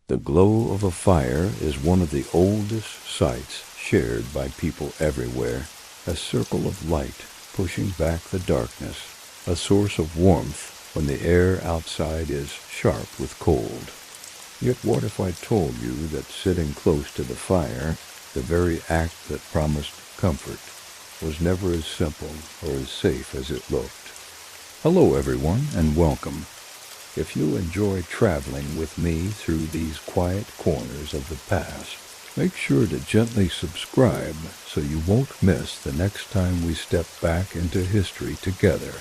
The glow of a fire is one of the oldest sights shared by people everywhere, a circle of light pushing back the darkness, a source of warmth when the air outside is sharp with cold. Yet what if I told you that sitting close to the fire, the very act that promised comfort, was never as simple or as safe as it looked? Hello everyone, and welcome. If you enjoy traveling with me through these quiet corners of the past, make sure to gently subscribe so you won't miss the next time we step back into history together.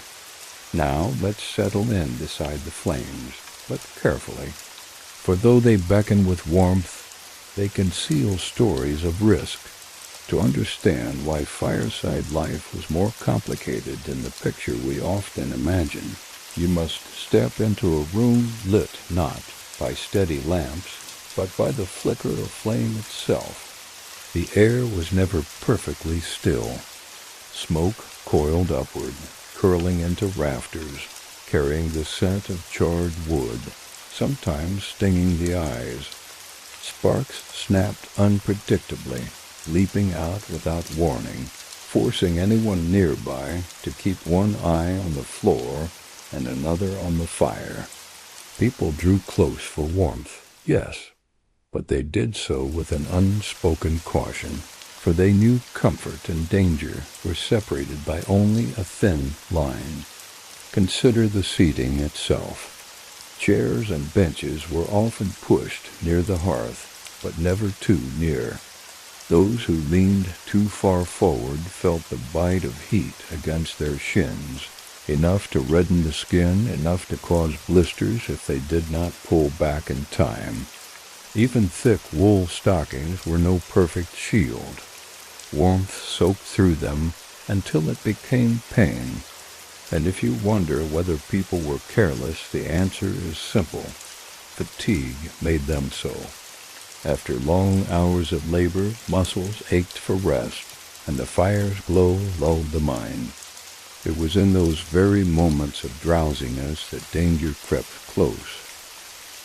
Now let's settle in beside the flames, but carefully, for though they beckon with warmth, they conceal stories of risk. To understand why fireside life was more complicated than the picture we often imagine, you must step into a room lit not by steady lamps, but by the flicker of flame itself. The air was never perfectly still. Smoke coiled upward, curling into rafters, carrying the scent of charred wood, sometimes stinging the eyes. Sparks snapped unpredictably, leaping out without warning, forcing anyone nearby to keep one eye on the floor and another on the fire. People drew close for warmth, yes, but they did so with an unspoken caution, for they knew comfort and danger were separated by only a thin line. Consider the seating itself. Chairs and benches were often pushed near the hearth, but never too near. Those who leaned too far forward felt the bite of heat against their shins, enough to redden the skin, enough to cause blisters if they did not pull back in time. Even thick wool stockings were no perfect shield. Warmth soaked through them until it became pain. And if you wonder whether people were careless, the answer is simple. Fatigue made them so. After long hours of labor, muscles ached for rest, and the fire's glow lulled the mind. It was in those very moments of drowsiness that danger crept close.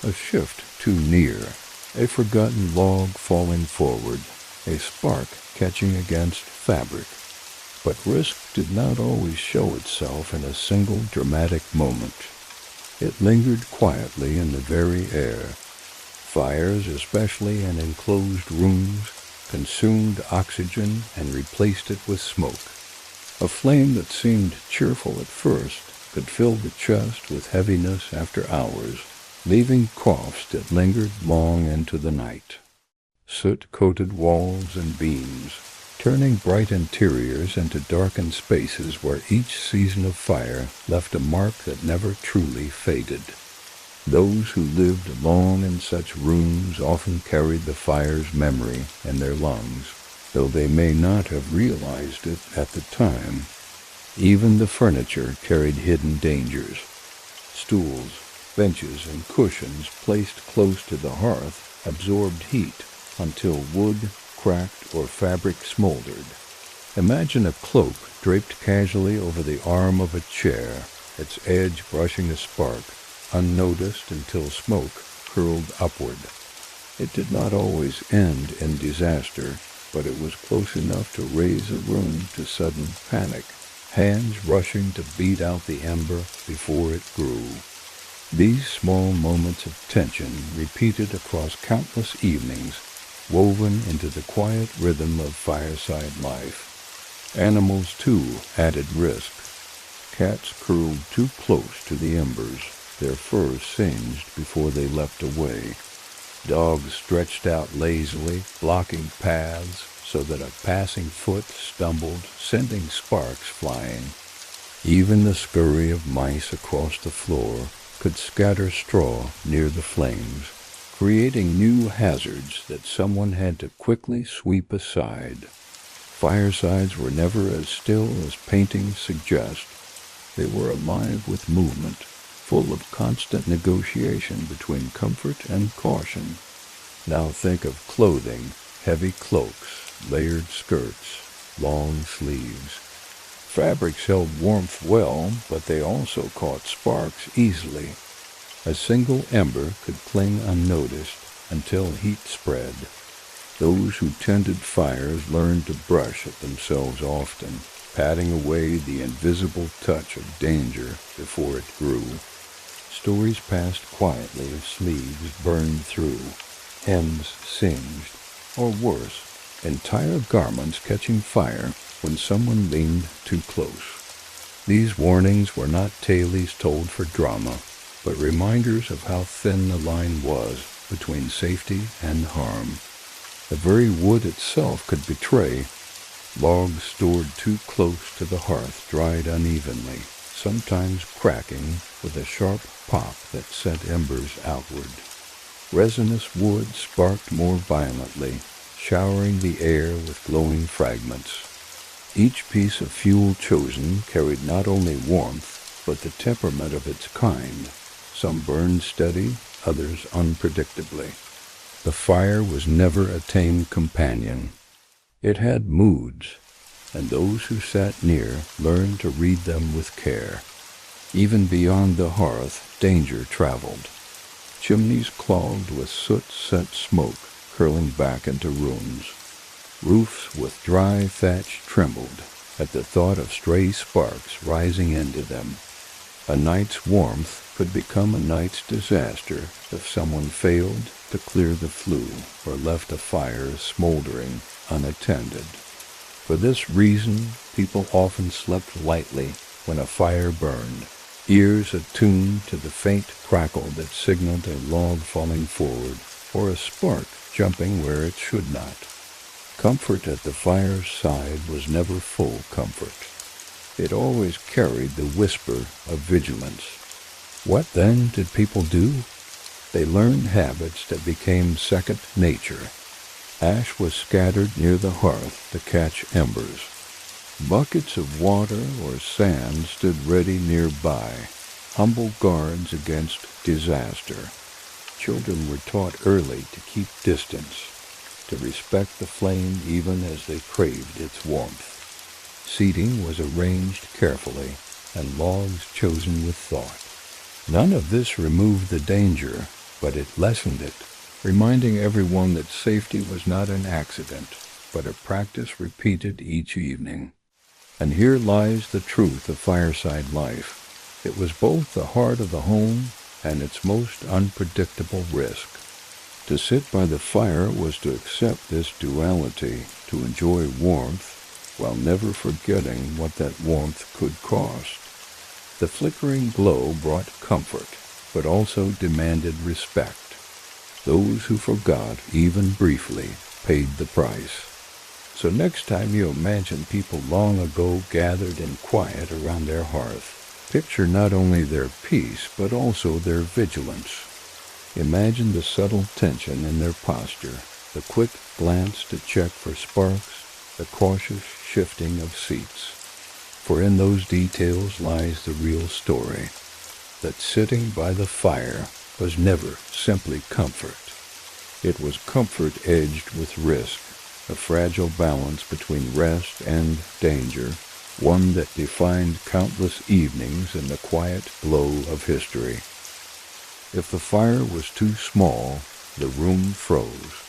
A shift too near, a forgotten log falling forward, a spark catching against fabric. But risk did not always show itself in a single dramatic moment. It lingered quietly in the very air. Fires, especially in enclosed rooms, consumed oxygen and replaced it with smoke. A flame that seemed cheerful at first could fill the chest with heaviness after hours, leaving coughs that lingered long into the night. Soot-coated walls and beams, turning bright interiors into darkened spaces where each season of fire left a mark that never truly faded. Those who lived long in such rooms often carried the fire's memory in their lungs, though they may not have realized it at the time. Even the furniture carried hidden dangers. Stools, benches, and cushions placed close to the hearth absorbed heat until wood cracked or fabric smoldered. Imagine a cloak draped casually over the arm of a chair, its edge brushing a spark, unnoticed until smoke curled upward. It did not always end in disaster, but it was close enough to raise a room to sudden panic, hands rushing to beat out the ember before it grew. These small moments of tension repeated across countless evenings, woven into the quiet rhythm of fireside life. Animals, too, added risk. Cats curled too close to the embers, their fur singed before they leapt away. Dogs stretched out lazily, blocking paths so that a passing foot stumbled, sending sparks flying. Even the scurry of mice across the floor could scatter straw near the flames, creating new hazards that someone had to quickly sweep aside. Firesides were never as still as paintings suggest. They were alive with movement, full of constant negotiation between comfort and caution. Now think of clothing, heavy cloaks, layered skirts, long sleeves. Fabrics held warmth well, but they also caught sparks easily. A single ember could cling unnoticed, until heat spread. Those who tended fires learned to brush at themselves often, patting away the invisible touch of danger before it grew. Stories passed quietly of sleeves burned through, hems singed, or worse, entire garments catching fire when someone leaned too close. These warnings were not tales told for drama, but reminders of how thin the line was between safety and harm. The very wood itself could betray. Logs stored too close to the hearth dried unevenly, sometimes cracking with a sharp pop that sent embers outward. Resinous wood sparked more violently, showering the air with glowing fragments. Each piece of fuel chosen carried not only warmth, but the temperament of its kind. Some burned steady, others unpredictably. The fire was never a tame companion. It had moods, and those who sat near learned to read them with care. Even beyond the hearth, danger traveled. Chimneys clogged with soot-set smoke curling back into rooms. Roofs with dry thatch trembled at the thought of stray sparks rising into them. A night's warmth could become a night's disaster if someone failed to clear the flue or left a fire smoldering unattended. For this reason, people often slept lightly when a fire burned, ears attuned to the faint crackle that signaled a log falling forward or a spark jumping where it should not. Comfort at the fire's side was never full comfort. It always carried the whisper of vigilance. What then did people do? They learned habits that became second nature. Ash was scattered near the hearth to catch embers. Buckets of water or sand stood ready nearby, humble guards against disaster. Children were taught early to keep distance, to respect the flame even as they craved its warmth. Seating was arranged carefully, and logs chosen with thought. None of this removed the danger, but it lessened it, reminding everyone that safety was not an accident, but a practice repeated each evening. And here lies the truth of fireside life. It was both the heart of the home and its most unpredictable risk. To sit by the fire was to accept this duality, to enjoy warmth, while never forgetting what that warmth could cost. The flickering glow brought comfort, but also demanded respect. Those who forgot, even briefly, paid the price. So next time you imagine people long ago gathered in quiet around their hearth, picture not only their peace, but also their vigilance. Imagine the subtle tension in their posture, the quick glance to check for sparks, the cautious shifting of seats. For in those details lies the real story, that sitting by the fire was never simply comfort. It was comfort edged with risk, a fragile balance between rest and danger, one that defined countless evenings in the quiet glow of history. If the fire was too small, the room froze.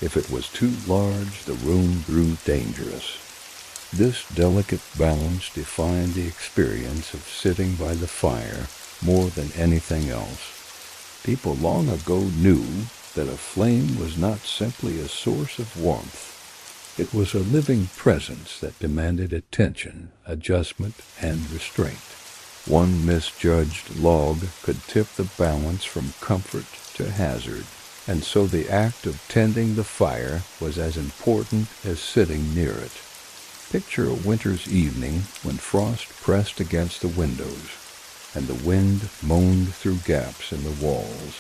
If it was too large, the room grew dangerous. This delicate balance defined the experience of sitting by the fire more than anything else. People long ago knew that a flame was not simply a source of warmth. It was a living presence that demanded attention, adjustment, and restraint. One misjudged log could tip the balance from comfort to hazard, and so the act of tending the fire was as important as sitting near it. Picture a winter's evening when frost pressed against the windows, and the wind moaned through gaps in the walls.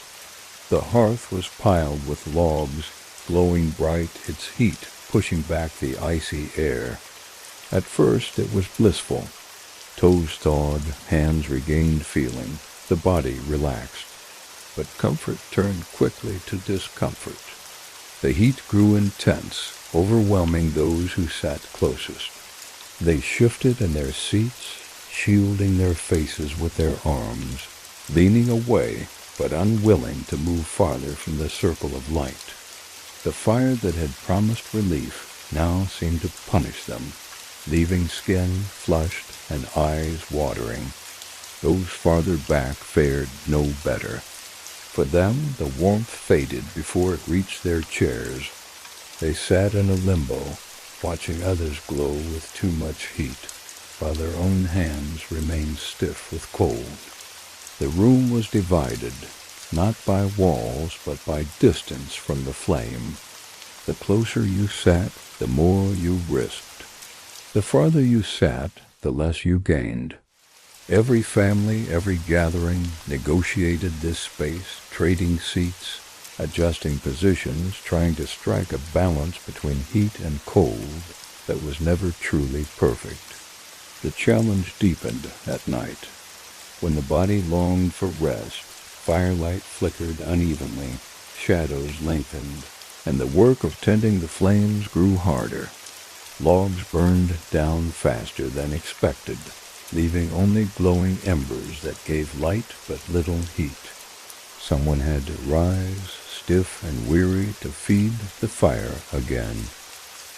The hearth was piled with logs, glowing bright, its heat pushing back the icy air. At first it was blissful. Toes thawed, hands regained feeling, the body relaxed. But comfort turned quickly to discomfort. The heat grew intense, overwhelming those who sat closest. They shifted in their seats, shielding their faces with their arms, leaning away but unwilling to move farther from the circle of light. The fire that had promised relief now seemed to punish them, leaving skin flushed and eyes watering. Those farther back fared no better. For them, the warmth faded before it reached their chairs. They sat in a limbo, watching others glow with too much heat, while their own hands remained stiff with cold. The room was divided, not by walls, but by distance from the flame. The closer you sat, the more you risked. The farther you sat, the less you gained. Every family, every gathering negotiated this space, trading seats, adjusting positions, trying to strike a balance between heat and cold that was never truly perfect. The challenge deepened at night. When the body longed for rest, firelight flickered unevenly, shadows lengthened, and the work of tending the flames grew harder. Logs burned down faster than expected, leaving only glowing embers that gave light but little heat. Someone had to rise, stiff and weary, to feed the fire again.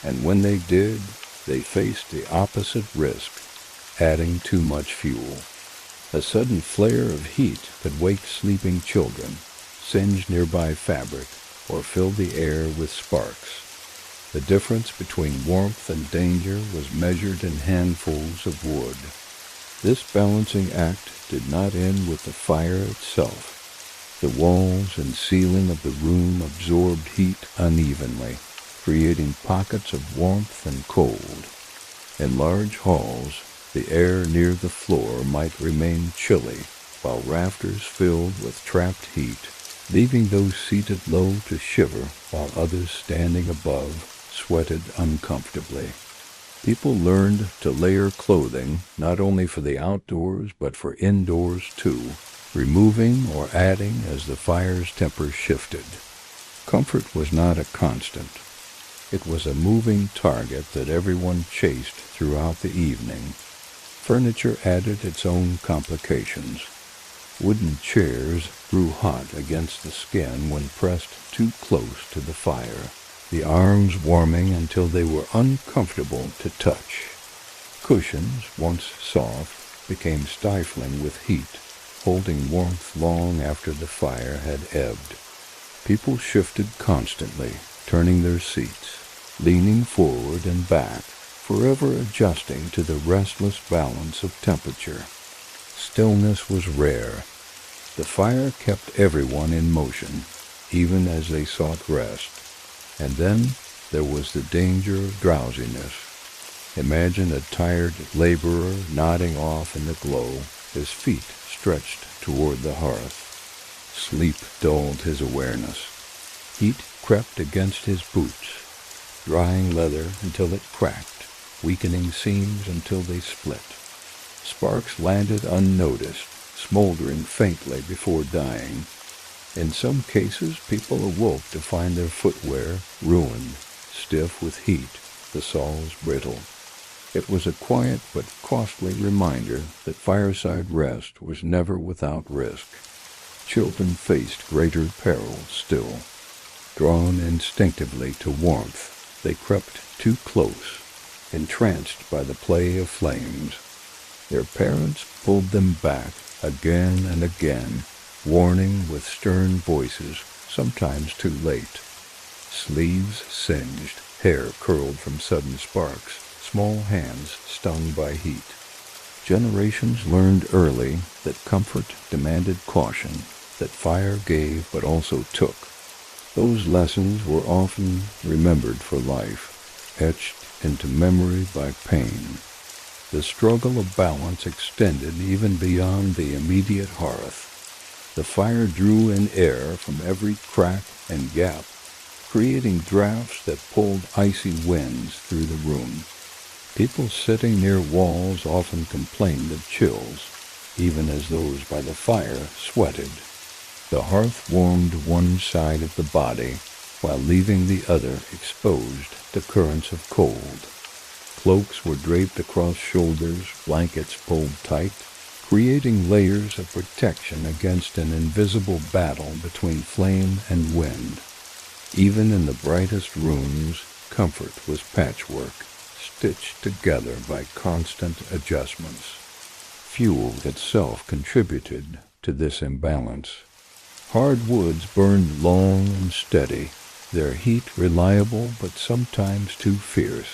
And when they did, they faced the opposite risk, adding too much fuel. A sudden flare of heat could wake sleeping children, singe nearby fabric, or fill the air with sparks. The difference between warmth and danger was measured in handfuls of wood. This balancing act did not end with the fire itself. The walls and ceiling of the room absorbed heat unevenly, creating pockets of warmth and cold. In large halls, the air near the floor might remain chilly, while rafters filled with trapped heat, leaving those seated low to shiver while others standing above sweated uncomfortably. People learned to layer clothing not only for the outdoors but for indoors too, removing or adding as the fire's temper shifted. Comfort was not a constant. It was a moving target that everyone chased throughout the evening. Furniture added its own complications. Wooden chairs grew hot against the skin when pressed too close to the fire, the arms warming until they were uncomfortable to touch. Cushions, once soft, became stifling with heat, holding warmth long after the fire had ebbed. People shifted constantly, turning their seats, leaning forward and back, forever adjusting to the restless balance of temperature. Stillness was rare. The fire kept everyone in motion, even as they sought rest. And then there was the danger of drowsiness. Imagine a tired laborer nodding off in the glow, his feet stretched toward the hearth. Sleep dulled his awareness. Heat crept against his boots, drying leather until it cracked, weakening seams until they split. Sparks landed unnoticed, smoldering faintly before dying. In some cases, people awoke to find their footwear ruined, stiff with heat, the soles brittle. It was a quiet but costly reminder that fireside rest was never without risk. Children faced greater peril still. Drawn instinctively to warmth, they crept too close, entranced by the play of flames. Their parents pulled them back again and again, warning with stern voices, sometimes too late. Sleeves singed, hair curled from sudden sparks, small hands stung by heat. Generations learned early that comfort demanded caution, that fire gave but also took. Those lessons were often remembered for life, etched into memory by pain. The struggle of balance extended even beyond the immediate hearth. The fire drew in air from every crack and gap, creating drafts that pulled icy winds through the room. People sitting near walls often complained of chills, even as those by the fire sweated. The hearth warmed one side of the body, while leaving the other exposed to currents of cold. Cloaks were draped across shoulders, blankets pulled tight, creating layers of protection against an invisible battle between flame and wind. Even in the brightest rooms, comfort was patchwork, stitched together by constant adjustments. Fuel itself contributed to this imbalance. Hard woods burned long and steady, their heat reliable but sometimes too fierce.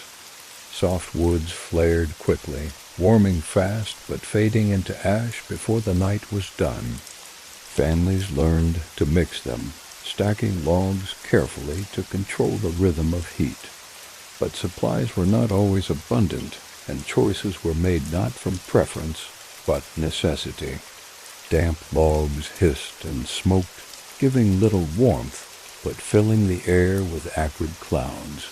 Soft woods flared quickly, warming fast but fading into ash before the night was done. Families learned to mix them, stacking logs carefully to control the rhythm of heat. But supplies were not always abundant, and choices were made not from preference, but necessity. Damp logs hissed and smoked, giving little warmth, but filling the air with acrid clouds.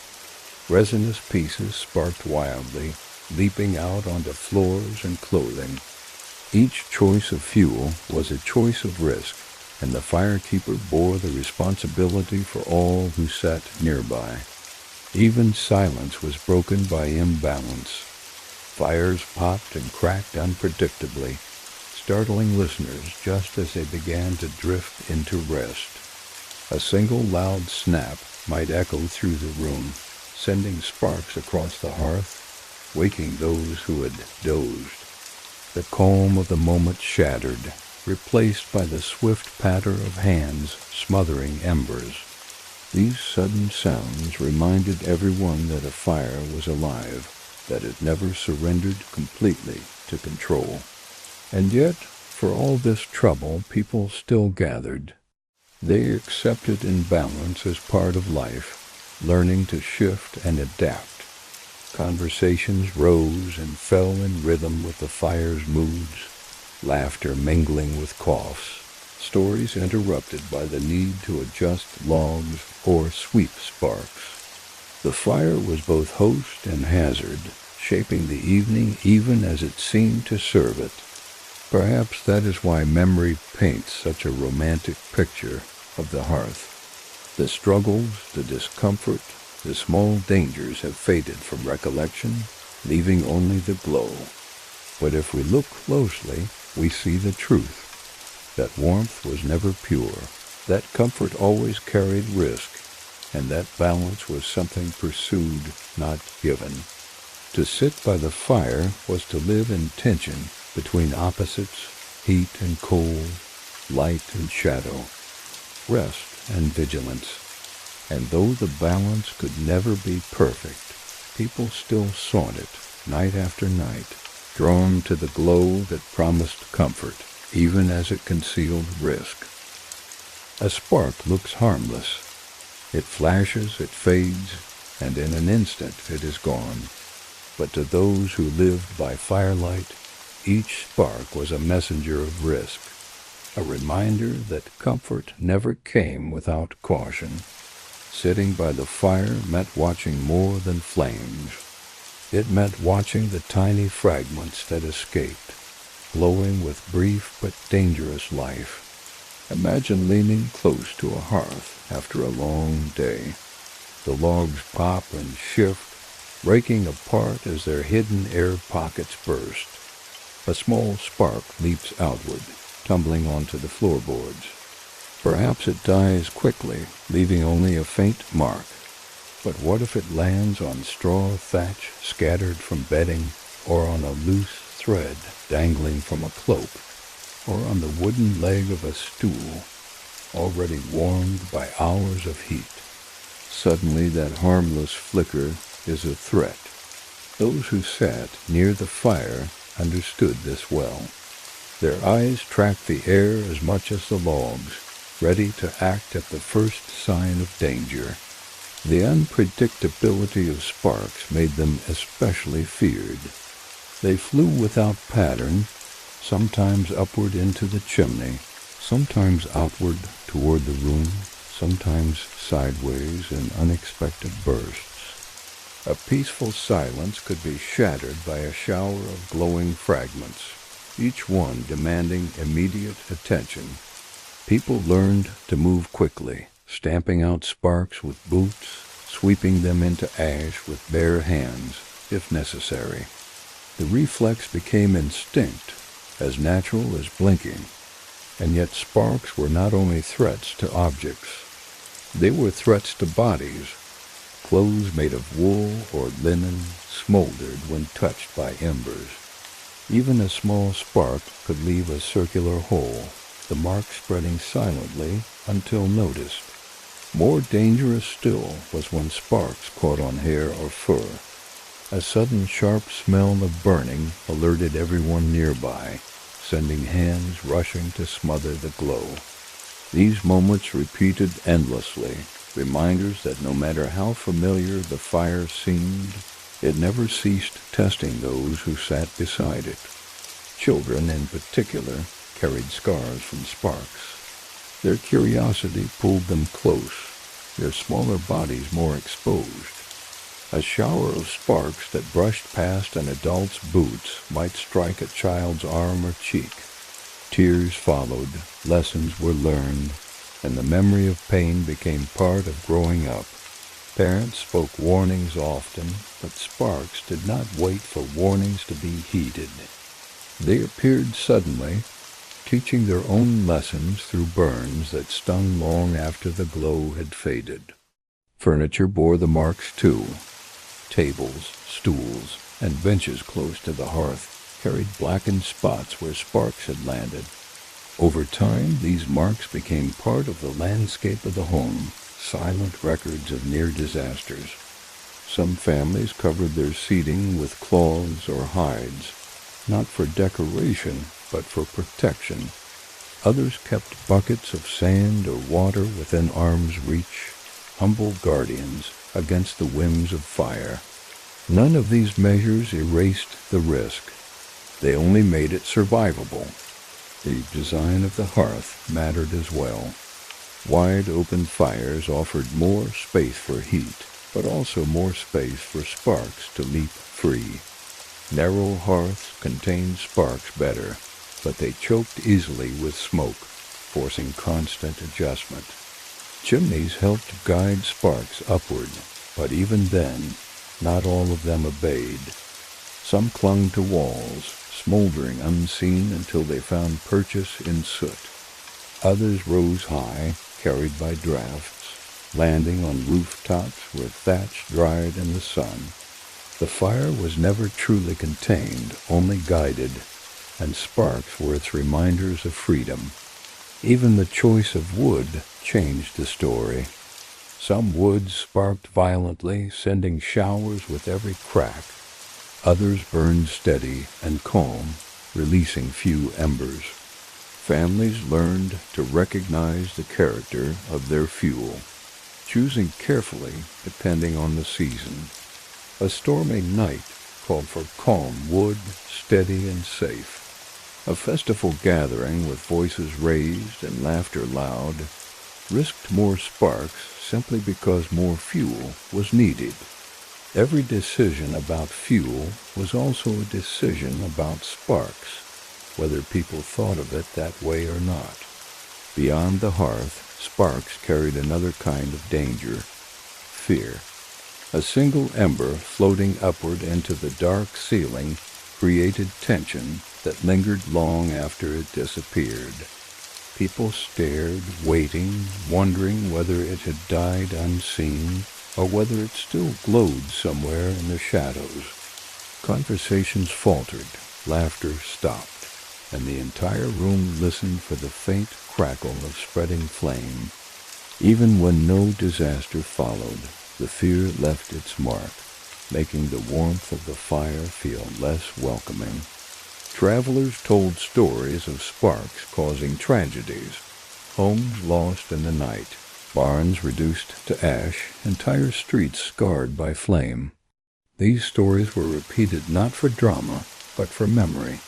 Resinous pieces sparked wildly, leaping out onto floors and clothing. Each choice of fuel was a choice of risk, and the firekeeper bore the responsibility for all who sat nearby. Even silence was broken by imbalance. Fires popped and cracked unpredictably, startling listeners just as they began to drift into rest. A single loud snap might echo through the room, sending sparks across the hearth, waking those who had dozed. The calm of the moment shattered, replaced by the swift patter of hands smothering embers. These sudden sounds reminded everyone that a fire was alive, that it never surrendered completely to control. And yet, for all this trouble, people still gathered. They accepted imbalance as part of life, learning to shift and adapt. Conversations rose and fell in rhythm with the fire's moods, laughter mingling with coughs, stories interrupted by the need to adjust logs or sweep sparks. The fire was both host and hazard, shaping the evening even as it seemed to serve it. Perhaps that is why memory paints such a romantic picture of the hearth. The struggles, the discomfort, the small dangers have faded from recollection, leaving only the glow. But if we look closely, we see the truth. That warmth was never pure, that comfort always carried risk, and that balance was something pursued, not given. To sit by the fire was to live in tension between opposites, heat and cold, light and shadow, rest and vigilance. And though the balance could never be perfect, people still sought it, night after night, drawn to the glow that promised comfort, even as it concealed risk. A spark looks harmless. It flashes, it fades, and in an instant it is gone. But to those who lived by firelight, each spark was a messenger of risk, a reminder that comfort never came without caution. Sitting by the fire meant watching more than flames. It meant watching the tiny fragments that escaped, glowing with brief but dangerous life. Imagine leaning close to a hearth after a long day. The logs pop and shift, breaking apart as their hidden air pockets burst. A small spark leaps outward, tumbling onto the floorboards. Perhaps it dies quickly, leaving only a faint mark. But what if it lands on straw thatch scattered from bedding, or on a loose thread dangling from a cloak, or on the wooden leg of a stool, already warmed by hours of heat? Suddenly that harmless flicker is a threat. Those who sat near the fire understood this well. Their eyes tracked the air as much as the logs, ready to act at the first sign of danger. The unpredictability of sparks made them especially feared. They flew without pattern, sometimes upward into the chimney, sometimes outward toward the room, sometimes sideways in unexpected bursts. A peaceful silence could be shattered by a shower of glowing fragments, each one demanding immediate attention. People learned to move quickly, stamping out sparks with boots, sweeping them into ash with bare hands, if necessary. The reflex became instinct, as natural as blinking. And yet sparks were not only threats to objects, they were threats to bodies. Clothes made of wool or linen smoldered when touched by embers. Even a small spark could leave a circular hole, the mark spreading silently until noticed. More dangerous still was when sparks caught on hair or fur. A sudden sharp smell of burning alerted everyone nearby, sending hands rushing to smother the glow. These moments repeated endlessly, reminders that no matter how familiar the fire seemed, it never ceased testing those who sat beside it. Children, in particular, carried scars from sparks. Their curiosity pulled them close, their smaller bodies more exposed. A shower of sparks that brushed past an adult's boots might strike a child's arm or cheek. Tears followed, lessons were learned, and the memory of pain became part of growing up. Parents spoke warnings often, but sparks did not wait for warnings to be heeded. They appeared suddenly, teaching their own lessons through burns that stung long after the glow had faded. Furniture bore the marks too. Tables, stools, and benches close to the hearth carried blackened spots where sparks had landed. Over time, these marks became part of the landscape of the home, silent records of near disasters. Some families covered their seating with cloths or hides, not for decoration, but for protection. Others kept buckets of sand or water within arm's reach, humble guardians against the whims of fire. None of these measures erased the risk. They only made it survivable. The design of the hearth mattered as well. Wide open fires offered more space for heat, but also more space for sparks to leap free. Narrow hearths contained sparks better, but they choked easily with smoke, forcing constant adjustment. Chimneys helped guide sparks upward, but even then, not all of them obeyed. Some clung to walls, smoldering unseen until they found purchase in soot. Others rose high, carried by drafts, landing on rooftops where thatch dried in the sun. The fire was never truly contained, only guided, and sparks were its reminders of freedom. Even the choice of wood changed the story. Some wood sparked violently, sending showers with every crack. Others burned steady and calm, releasing few embers. Families learned to recognize the character of their fuel, choosing carefully depending on the season. A stormy night called for calm wood, steady and safe. A festival gathering with voices raised and laughter loud risked more sparks simply because more fuel was needed. Every decision about fuel was also a decision about sparks, whether people thought of it that way or not. Beyond the hearth, sparks carried another kind of danger, fear. A single ember floating upward into the dark ceiling created tension that lingered long after it disappeared. People stared, waiting, wondering whether it had died unseen or whether it still glowed somewhere in the shadows. Conversations faltered, laughter stopped, and the entire room listened for the faint crackle of spreading flame. Even when no disaster followed, the fear left its mark, making the warmth of the fire feel less welcoming. Travelers told stories of sparks causing tragedies, homes lost in the night, barns reduced to ash, entire streets scarred by flame. These stories were repeated not for drama, but for memory.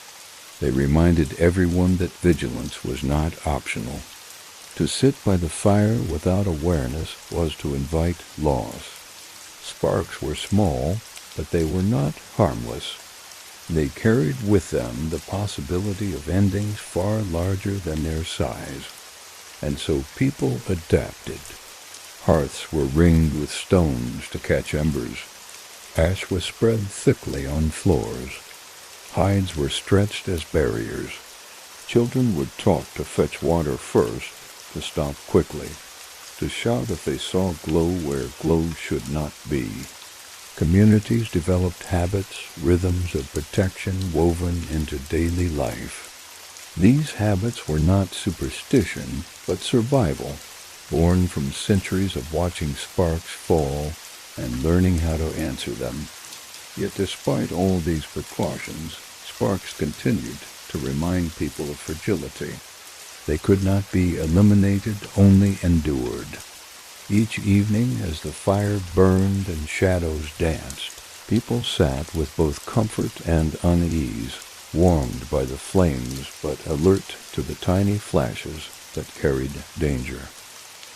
They reminded everyone that vigilance was not optional. To sit by the fire without awareness was to invite loss. Sparks were small, but they were not harmless. They carried with them the possibility of endings far larger than their size. And so people adapted. Hearths were ringed with stones to catch embers. Ash was spread thickly on floors. Hides were stretched as barriers. Children were taught to fetch water first, to stop quickly, to shout if they saw glow where glow should not be. Communities developed habits, rhythms of protection woven into daily life. These habits were not superstition, but survival, born from centuries of watching sparks fall and learning how to answer them. Yet despite all these precautions, sparks continued to remind people of fragility. They could not be eliminated, only endured. Each evening, as the fire burned and shadows danced, people sat with both comfort and unease, warmed by the flames but alert to the tiny flashes that carried danger.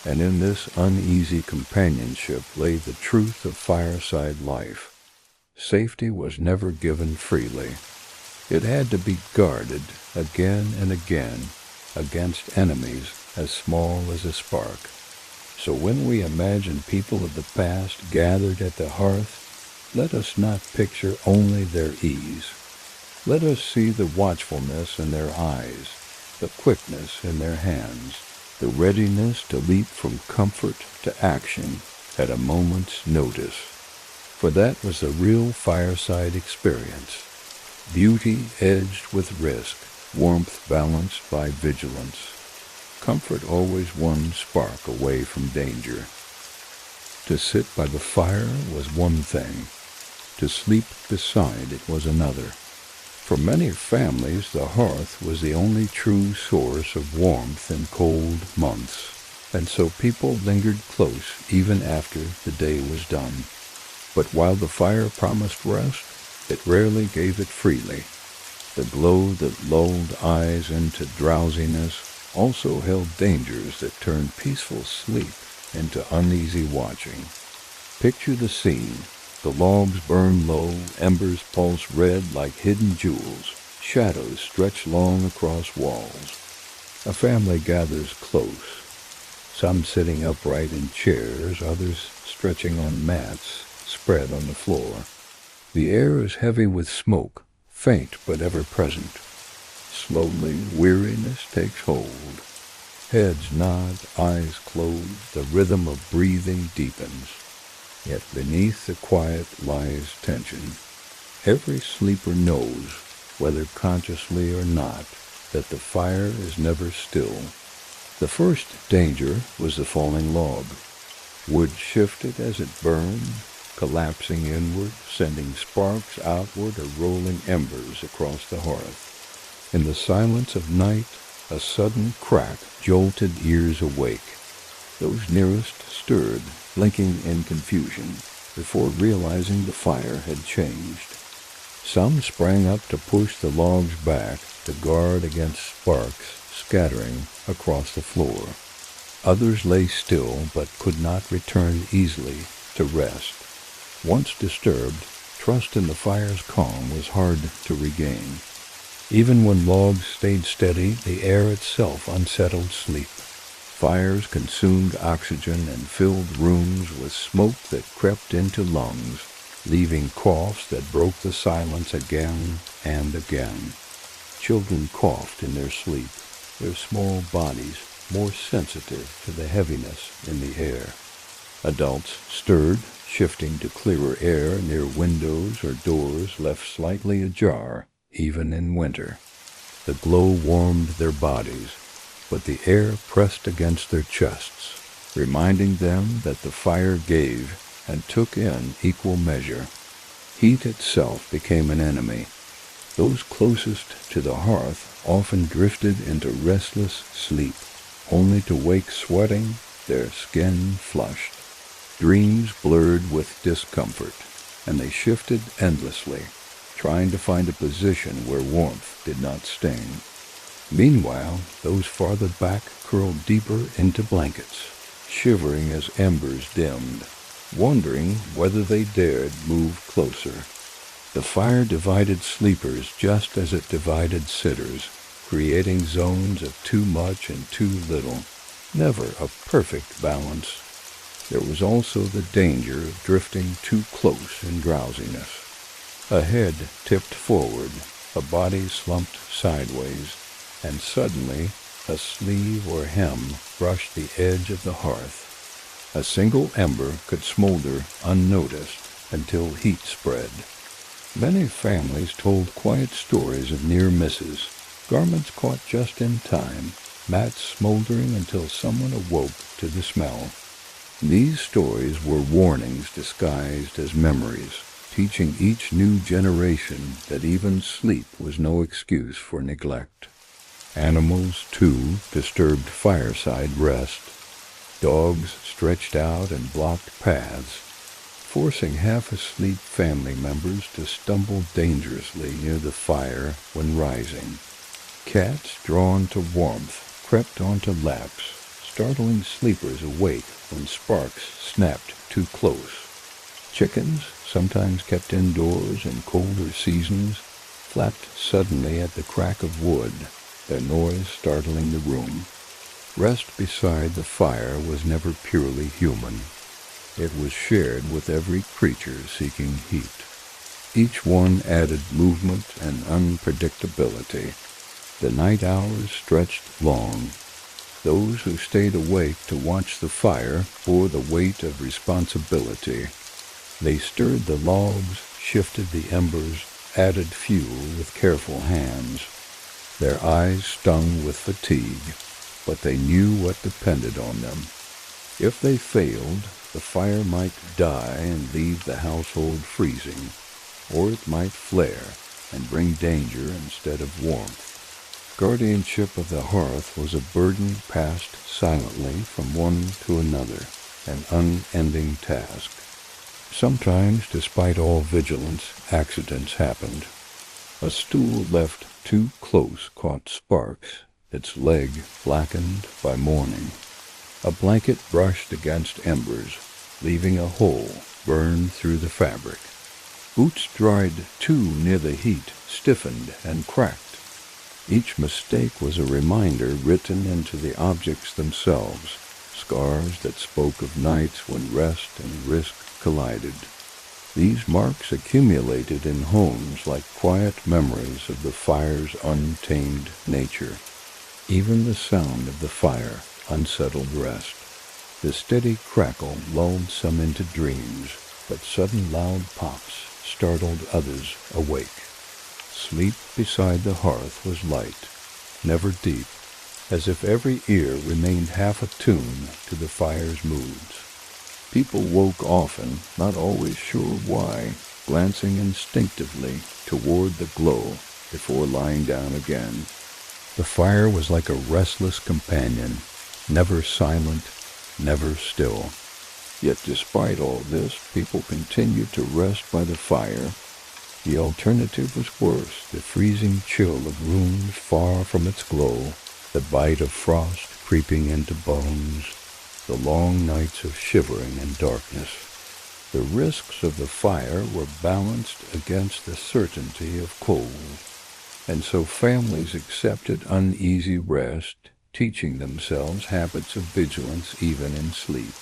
And in this uneasy companionship lay the truth of fireside life. Safety was never given freely. It had to be guarded again and again against enemies as small as a spark. So when we imagine people of the past gathered at the hearth, let us not picture only their ease. Let us see the watchfulness in their eyes, the quickness in their hands, the readiness to leap from comfort to action at a moment's notice. For that was a real fireside experience. Beauty edged with risk, warmth balanced by vigilance. Comfort always one spark away from danger. To sit by the fire was one thing. To sleep beside it was another. For many families, the hearth was the only true source of warmth in cold months, and so people lingered close even after the day was done. But while the fire promised rest, it rarely gave it freely. The glow that lulled eyes into drowsiness also held dangers that turned peaceful sleep into uneasy watching. Picture the scene. The logs burn low, embers pulse red like hidden jewels, shadows stretch long across walls. A family gathers close, some sitting upright in chairs, others stretching on mats spread on the floor. The air is heavy with smoke, faint but ever present. Slowly, weariness takes hold. Heads nod, eyes close, the rhythm of breathing deepens. Yet beneath the quiet lies tension. Every sleeper knows, whether consciously or not, that the fire is never still. The first danger was the falling log. Wood shifted as it burned, collapsing inward, sending sparks outward or rolling embers across the hearth. In the silence of night, a sudden crack jolted ears awake. Those nearest stirred, blinking in confusion, before realizing the fire had changed. Some sprang up to push the logs back to guard against sparks scattering across the floor. Others lay still but could not return easily to rest. Once disturbed, trust in the fire's calm was hard to regain. Even when logs stayed steady, the air itself unsettled sleep. Fires consumed oxygen and filled rooms with smoke that crept into lungs, leaving coughs that broke the silence again and again. Children coughed in their sleep, their small bodies more sensitive to the heaviness in the air. Adults stirred, shifting to clearer air near windows or doors left slightly ajar, even in winter. The glow warmed their bodies, but the air pressed against their chests, reminding them that the fire gave and took in equal measure. Heat itself became an enemy. Those closest to the hearth often drifted into restless sleep, only to wake sweating, their skin flushed. Dreams blurred with discomfort, and they shifted endlessly, trying to find a position where warmth did not sting. Meanwhile, those farther back curled deeper into blankets, shivering as embers dimmed, wondering whether they dared move closer. The fire divided sleepers just as it divided sitters, creating zones of too much and too little, never a perfect balance. There was also the danger of drifting too close in drowsiness. A head tipped forward, a body slumped sideways, and suddenly a sleeve or hem brushed the edge of the hearth. A single ember could smolder unnoticed until heat spread. Many families told quiet stories of near misses, garments caught just in time, mats smoldering until someone awoke to the smell. These stories were warnings disguised as memories, teaching each new generation that even sleep was no excuse for neglect. Animals, too, disturbed fireside rest. Dogs stretched out and blocked paths, forcing half-asleep family members to stumble dangerously near the fire when rising. Cats, drawn to warmth, crept onto laps, startling sleepers awake when sparks snapped too close. Chickens, sometimes kept indoors in colder seasons, flapped suddenly at the crack of wood, their noise startling the room. Rest beside the fire was never purely human. It was shared with every creature seeking heat. Each one added movement and unpredictability. The night hours stretched long. Those who stayed awake to watch the fire bore the weight of responsibility. They stirred the logs, shifted the embers, added fuel with careful hands. Their eyes stung with fatigue, but they knew what depended on them. If they failed, the fire might die and leave the household freezing, or it might flare and bring danger instead of warmth. Guardianship of the hearth was a burden passed silently from one to another, an unending task. Sometimes, despite all vigilance, accidents happened. A stool left too close caught sparks, its leg blackened by mourning. A blanket brushed against embers, leaving a hole burned through the fabric. Boots dried too near the heat, stiffened and cracked. Each mistake was a reminder written into the objects themselves, scars that spoke of nights when rest and risk collided. These marks accumulated in homes like quiet memories of the fire's untamed nature. Even the sound of the fire unsettled rest. The steady crackle lulled some into dreams, but sudden loud pops startled others awake. Sleep beside the hearth was light, never deep, as if every ear remained half attuned to the fire's moods. People woke often, not always sure why, glancing instinctively toward the glow before lying down again. The fire was like a restless companion, never silent, never still. Yet despite all this, people continued to rest by the fire. The alternative was worse, the freezing chill of rooms far from its glow, the bite of frost creeping into bones, the long nights of shivering and darkness. The risks of the fire were balanced against the certainty of cold, and so families accepted uneasy rest, teaching themselves habits of vigilance even in sleep.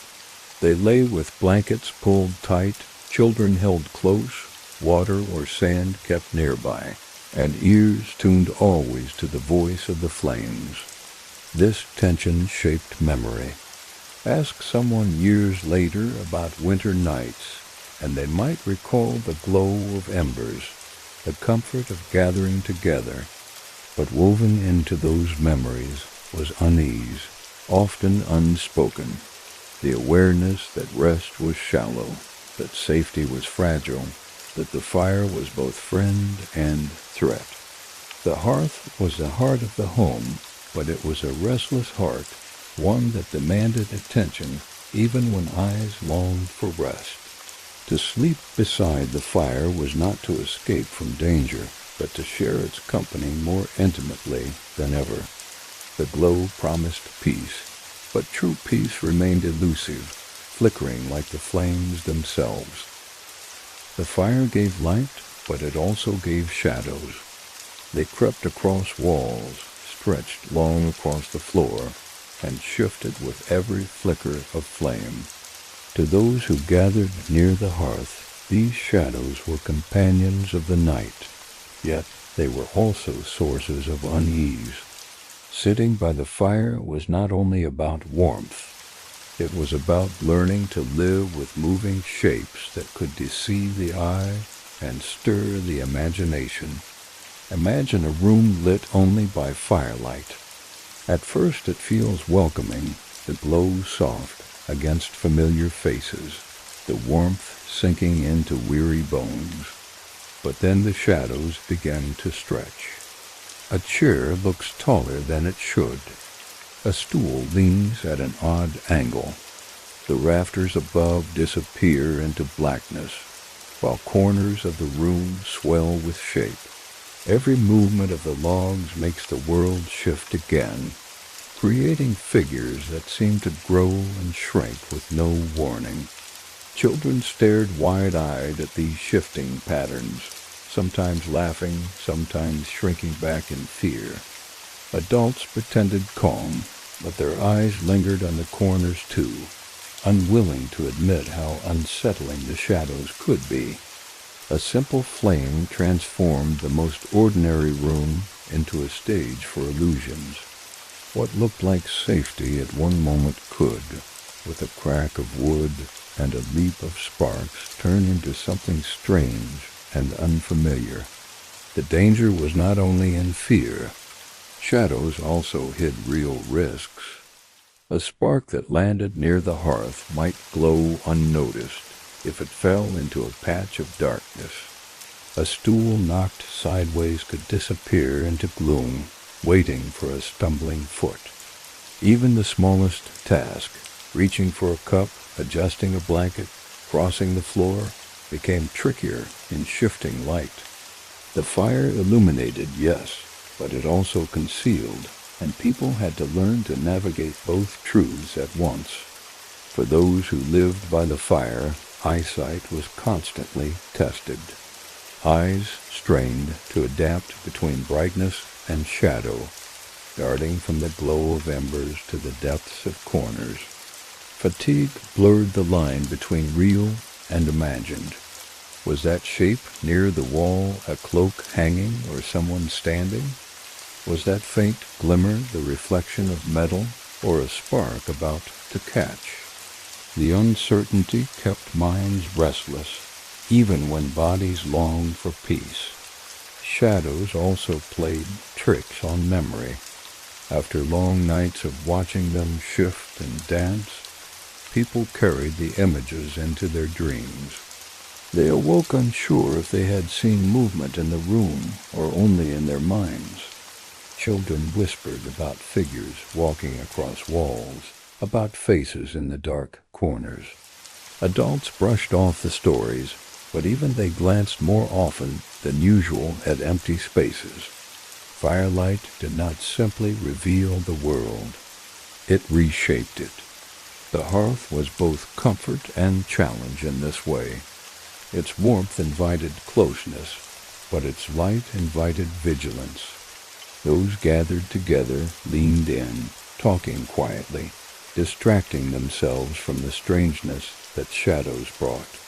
They lay with blankets pulled tight, children held close, water or sand kept nearby, and ears tuned always to the voice of the flames. This tension shaped memory. Ask someone years later about winter nights, and they might recall the glow of embers, the comfort of gathering together, but woven into those memories was unease, often unspoken, the awareness that rest was shallow, that safety was fragile, that the fire was both friend and threat. The hearth was the heart of the home, but it was a restless heart, one that demanded attention even when eyes longed for rest. To sleep beside the fire was not to escape from danger, but to share its company more intimately than ever. The glow promised peace, but true peace remained elusive, flickering like the flames themselves. The fire gave light, but it also gave shadows. They crept across walls, stretched long across the floor, and shifted with every flicker of flame. To those who gathered near the hearth, these shadows were companions of the night, yet they were also sources of unease. Sitting by the fire was not only about warmth, it was about learning to live with moving shapes that could deceive the eye and stir the imagination. Imagine a room lit only by firelight. At first it feels welcoming, the glow soft against familiar faces, the warmth sinking into weary bones. But then the shadows begin to stretch. A chair looks taller than it should. A stool leans at an odd angle. The rafters above disappear into blackness, while corners of the room swell with shape. Every movement of the logs makes the world shift again, creating figures that seem to grow and shrink with no warning. Children stared wide-eyed at these shifting patterns, sometimes laughing, sometimes shrinking back in fear. Adults pretended calm, but their eyes lingered on the corners too, unwilling to admit how unsettling the shadows could be. A simple flame transformed the most ordinary room into a stage for illusions. What looked like safety at one moment could, with a crack of wood and a leap of sparks, turn into something strange and unfamiliar. The danger was not only in fear. Shadows also hid real risks. A spark that landed near the hearth might glow unnoticed if it fell into a patch of darkness. A stool knocked sideways could disappear into gloom, waiting for a stumbling foot. Even the smallest task, reaching for a cup, adjusting a blanket, crossing the floor, became trickier in shifting light. The fire illuminated, yes, but it also concealed, and people had to learn to navigate both truths at once. For those who lived by the fire, eyesight was constantly tested. Eyes strained to adapt between brightness and shadow, darting from the glow of embers to the depths of corners. Fatigue blurred the line between real and imagined. Was that shape near the wall a cloak hanging or someone standing? Was that faint glimmer the reflection of metal or a spark about to catch? The uncertainty kept minds restless, even when bodies longed for peace. Shadows also played tricks on memory. After long nights of watching them shift and dance, people carried the images into their dreams. They awoke unsure if they had seen movement in the room or only in their minds. Children whispered about figures walking across walls, about faces in the dark corners. Adults brushed off the stories, but even they glanced more often than usual at empty spaces. Firelight did not simply reveal the world. It reshaped it. The hearth was both comfort and challenge in this way. Its warmth invited closeness, but its light invited vigilance. Those gathered together leaned in, talking quietly, distracting themselves from the strangeness that shadows brought.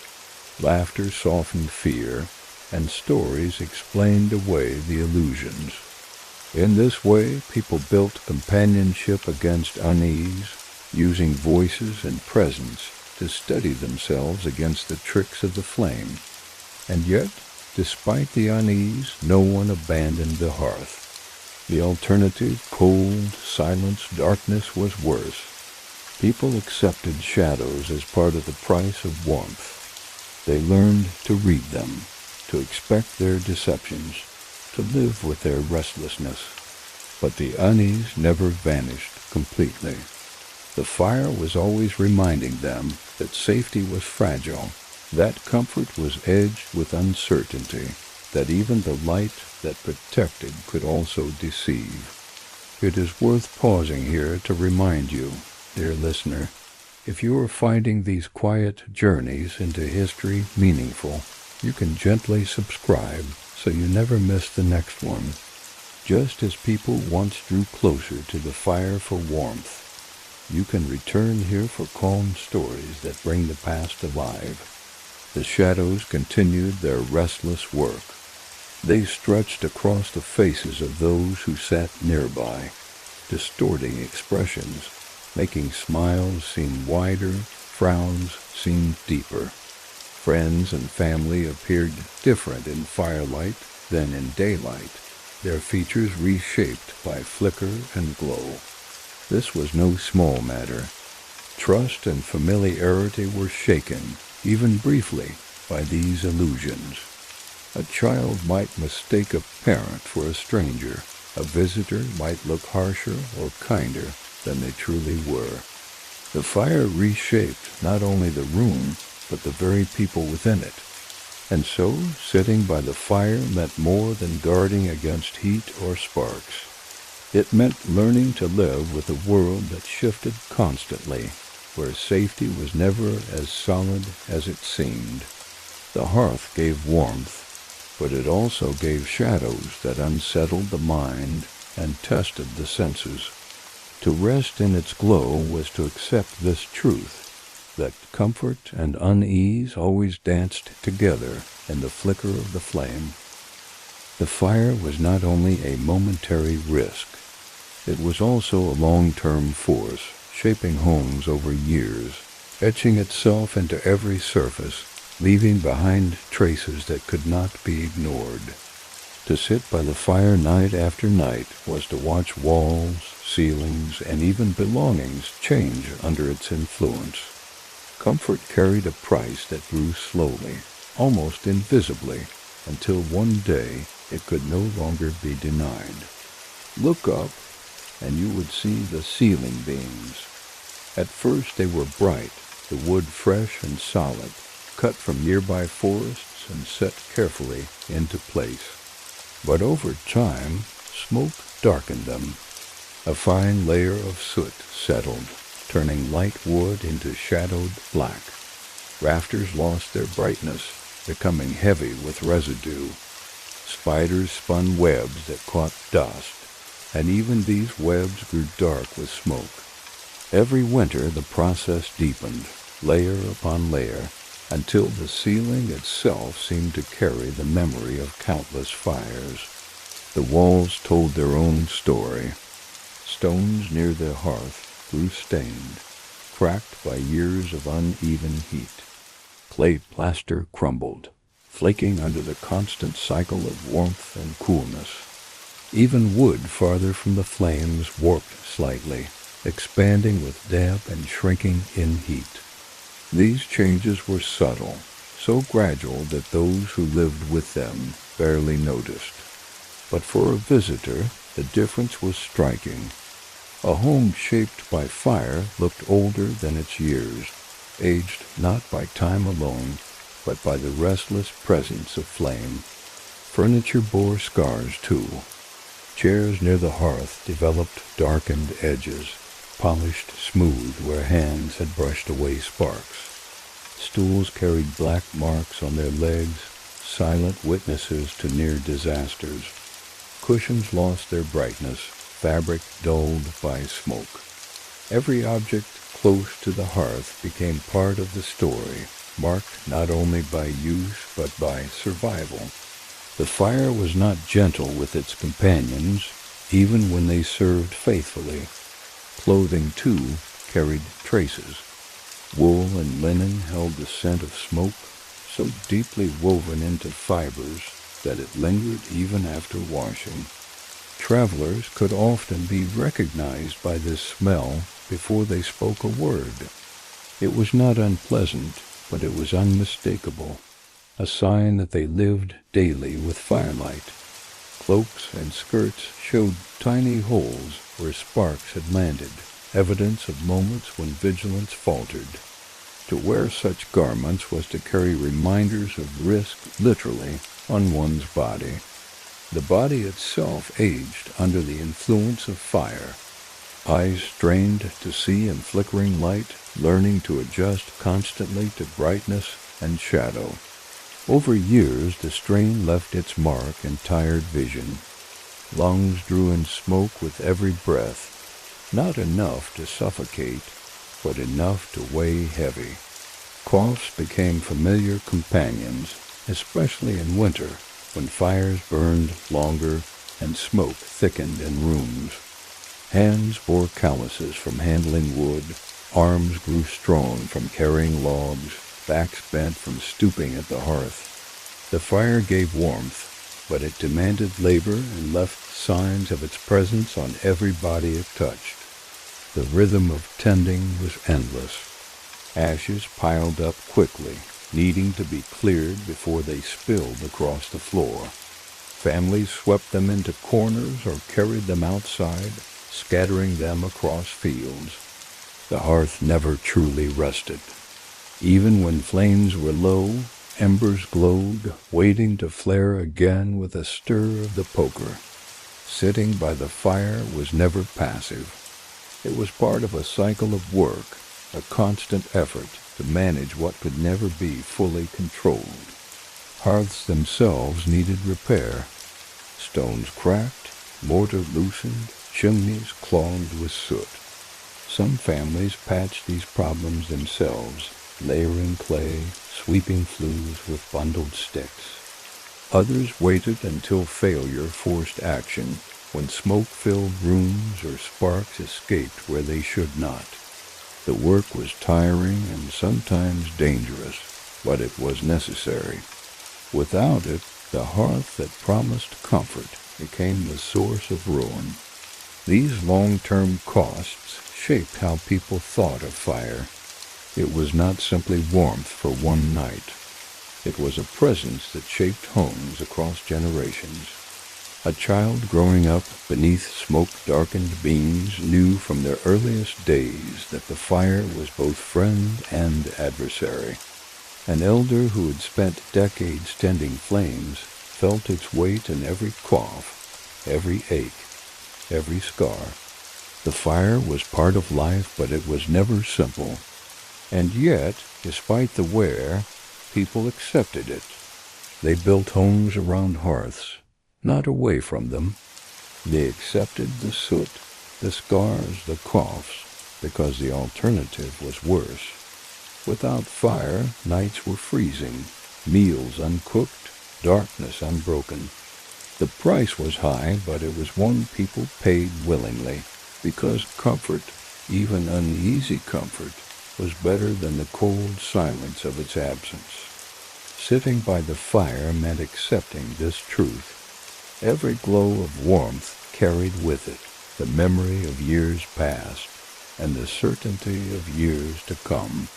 Laughter softened fear, and stories explained away the illusions. In this way, people built companionship against unease, using voices and presence to steady themselves against the tricks of the flame. And yet, despite the unease, no one abandoned the hearth. The alternative, cold, silence, darkness, was worse. People accepted shadows as part of the price of warmth. They learned to read them, to expect their deceptions, to live with their restlessness. But the unease never vanished completely. The fire was always reminding them that safety was fragile, that comfort was edged with uncertainty, that even the light that protected could also deceive. It is worth pausing here to remind you, dear listener, if you are finding these quiet journeys into history meaningful, you can gently subscribe so you never miss the next one. Just as people once drew closer to the fire for warmth, you can return here for calm stories that bring the past alive. The shadows continued their restless work. They stretched across the faces of those who sat nearby, distorting expressions, making smiles seem wider, frowns seem deeper. Friends and family appeared different in firelight than in daylight, their features reshaped by flicker and glow. This was no small matter. Trust and familiarity were shaken, even briefly, by these illusions. A child might mistake a parent for a stranger. A visitor might look harsher or kinder than they truly were. The fire reshaped not only the room, but the very people within it. And so, sitting by the fire meant more than guarding against heat or sparks. It meant learning to live with a world that shifted constantly, where safety was never as solid as it seemed. The hearth gave warmth, but it also gave shadows that unsettled the mind and tested the senses. To rest in its glow was to accept this truth, that comfort and unease always danced together in the flicker of the flame. The fire was not only a momentary risk, it was also a long-term force, shaping homes over years, etching itself into every surface, leaving behind traces that could not be ignored. To sit by the fire night after night was to watch walls, ceilings, and even belongings change under its influence. Comfort carried a price that grew slowly, almost invisibly, until one day it could no longer be denied. Look up, and you would see the ceiling beams. At first they were bright, the wood fresh and solid, cut from nearby forests and set carefully into place. But over time, smoke darkened them. A fine layer of soot settled, turning light wood into shadowed black. Rafters lost their brightness, becoming heavy with residue. Spiders spun webs that caught dust, and even these webs grew dark with smoke. Every winter the process deepened, layer upon layer, until the ceiling itself seemed to carry the memory of countless fires. The walls told their own story. Stones near the hearth grew stained, cracked by years of uneven heat. Clay plaster crumbled, flaking under the constant cycle of warmth and coolness. Even wood farther from the flames warped slightly, expanding with damp and shrinking in heat. These changes were subtle, so gradual that those who lived with them barely noticed. But for a visitor, the difference was striking. A home shaped by fire looked older than its years, aged not by time alone, but by the restless presence of flame. Furniture bore scars, too. Chairs near the hearth developed darkened edges, polished smooth where hands had brushed away sparks. Stools carried black marks on their legs, silent witnesses to near disasters. Cushions lost their brightness, fabric dulled by smoke. Every object close to the hearth became part of the story, marked not only by use but by survival. The fire was not gentle with its companions, even when they served faithfully. Clothing, too, carried traces. Wool and linen held the scent of smoke, so deeply woven into fibers that it lingered even after washing. Travelers could often be recognized by this smell before they spoke a word. It was not unpleasant, but it was unmistakable, a sign that they lived daily with firelight. Cloaks and skirts showed tiny holes where sparks had landed, evidence of moments when vigilance faltered. To wear such garments was to carry reminders of risk literally on one's body. The body itself aged under the influence of fire. Eyes strained to see in flickering light, learning to adjust constantly to brightness and shadow. Over years, the strain left its mark in tired vision. Lungs drew in smoke with every breath, not enough to suffocate, but enough to weigh heavy. Coughs became familiar companions, especially in winter, when fires burned longer and smoke thickened in rooms. Hands bore calluses from handling wood, arms grew strong from carrying logs, backs bent from stooping at the hearth. The fire gave warmth, but it demanded labor and left signs of its presence on every body it touched. The rhythm of tending was endless. Ashes piled up quickly, needing to be cleared before they spilled across the floor. Families swept them into corners or carried them outside, scattering them across fields. The hearth never truly rested. Even when flames were low, embers glowed, waiting to flare again with a stir of the poker. Sitting by the fire was never passive. It was part of a cycle of work, a constant effort to manage what could never be fully controlled. Hearths themselves needed repair. Stones cracked, mortar loosened, chimneys clogged with soot. Some families patched these problems themselves, layering clay, sweeping flues with bundled sticks. Others waited until failure forced action, when smoke-filled rooms or sparks escaped where they should not. The work was tiring and sometimes dangerous, but it was necessary. Without it, the hearth that promised comfort became the source of ruin. These long-term costs shaped how people thought of fire. It was not simply warmth for one night. It was a presence that shaped homes across generations. A child growing up beneath smoke-darkened beams knew from their earliest days that the fire was both friend and adversary. An elder who had spent decades tending flames felt its weight in every cough, every ache, every scar. The fire was part of life, but it was never simple. And yet, despite the wear, people accepted it. They built homes around hearths, not away from them. They accepted the soot, the scars, the coughs, because the alternative was worse. Without fire, nights were freezing, meals uncooked, darkness unbroken. The price was high, but it was one people paid willingly, because comfort, even uneasy comfort, was better than the cold silence of its absence. Sitting by the fire meant accepting this truth. Every glow of warmth carried with it the memory of years past and the certainty of years to come.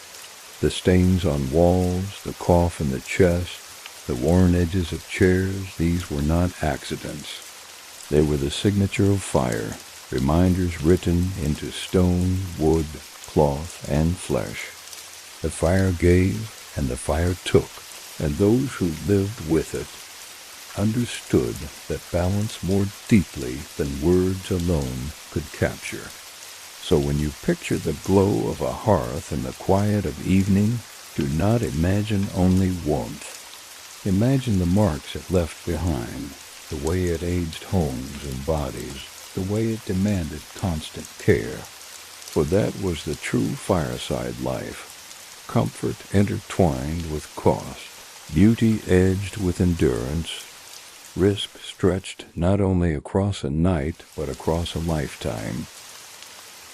The stains on walls, the cough in the chest, the worn edges of chairs, these were not accidents. They were the signature of fire, reminders written into stone, wood, cloth, and flesh. The fire gave, and the fire took, and those who lived with it understood that balance more deeply than words alone could capture. So when you picture the glow of a hearth in the quiet of evening, do not imagine only warmth. Imagine the marks it left behind, the way it aged homes and bodies, the way it demanded constant care. For that was the true fireside life, comfort intertwined with cost, beauty edged with endurance, risk stretched not only across a night, but across a lifetime.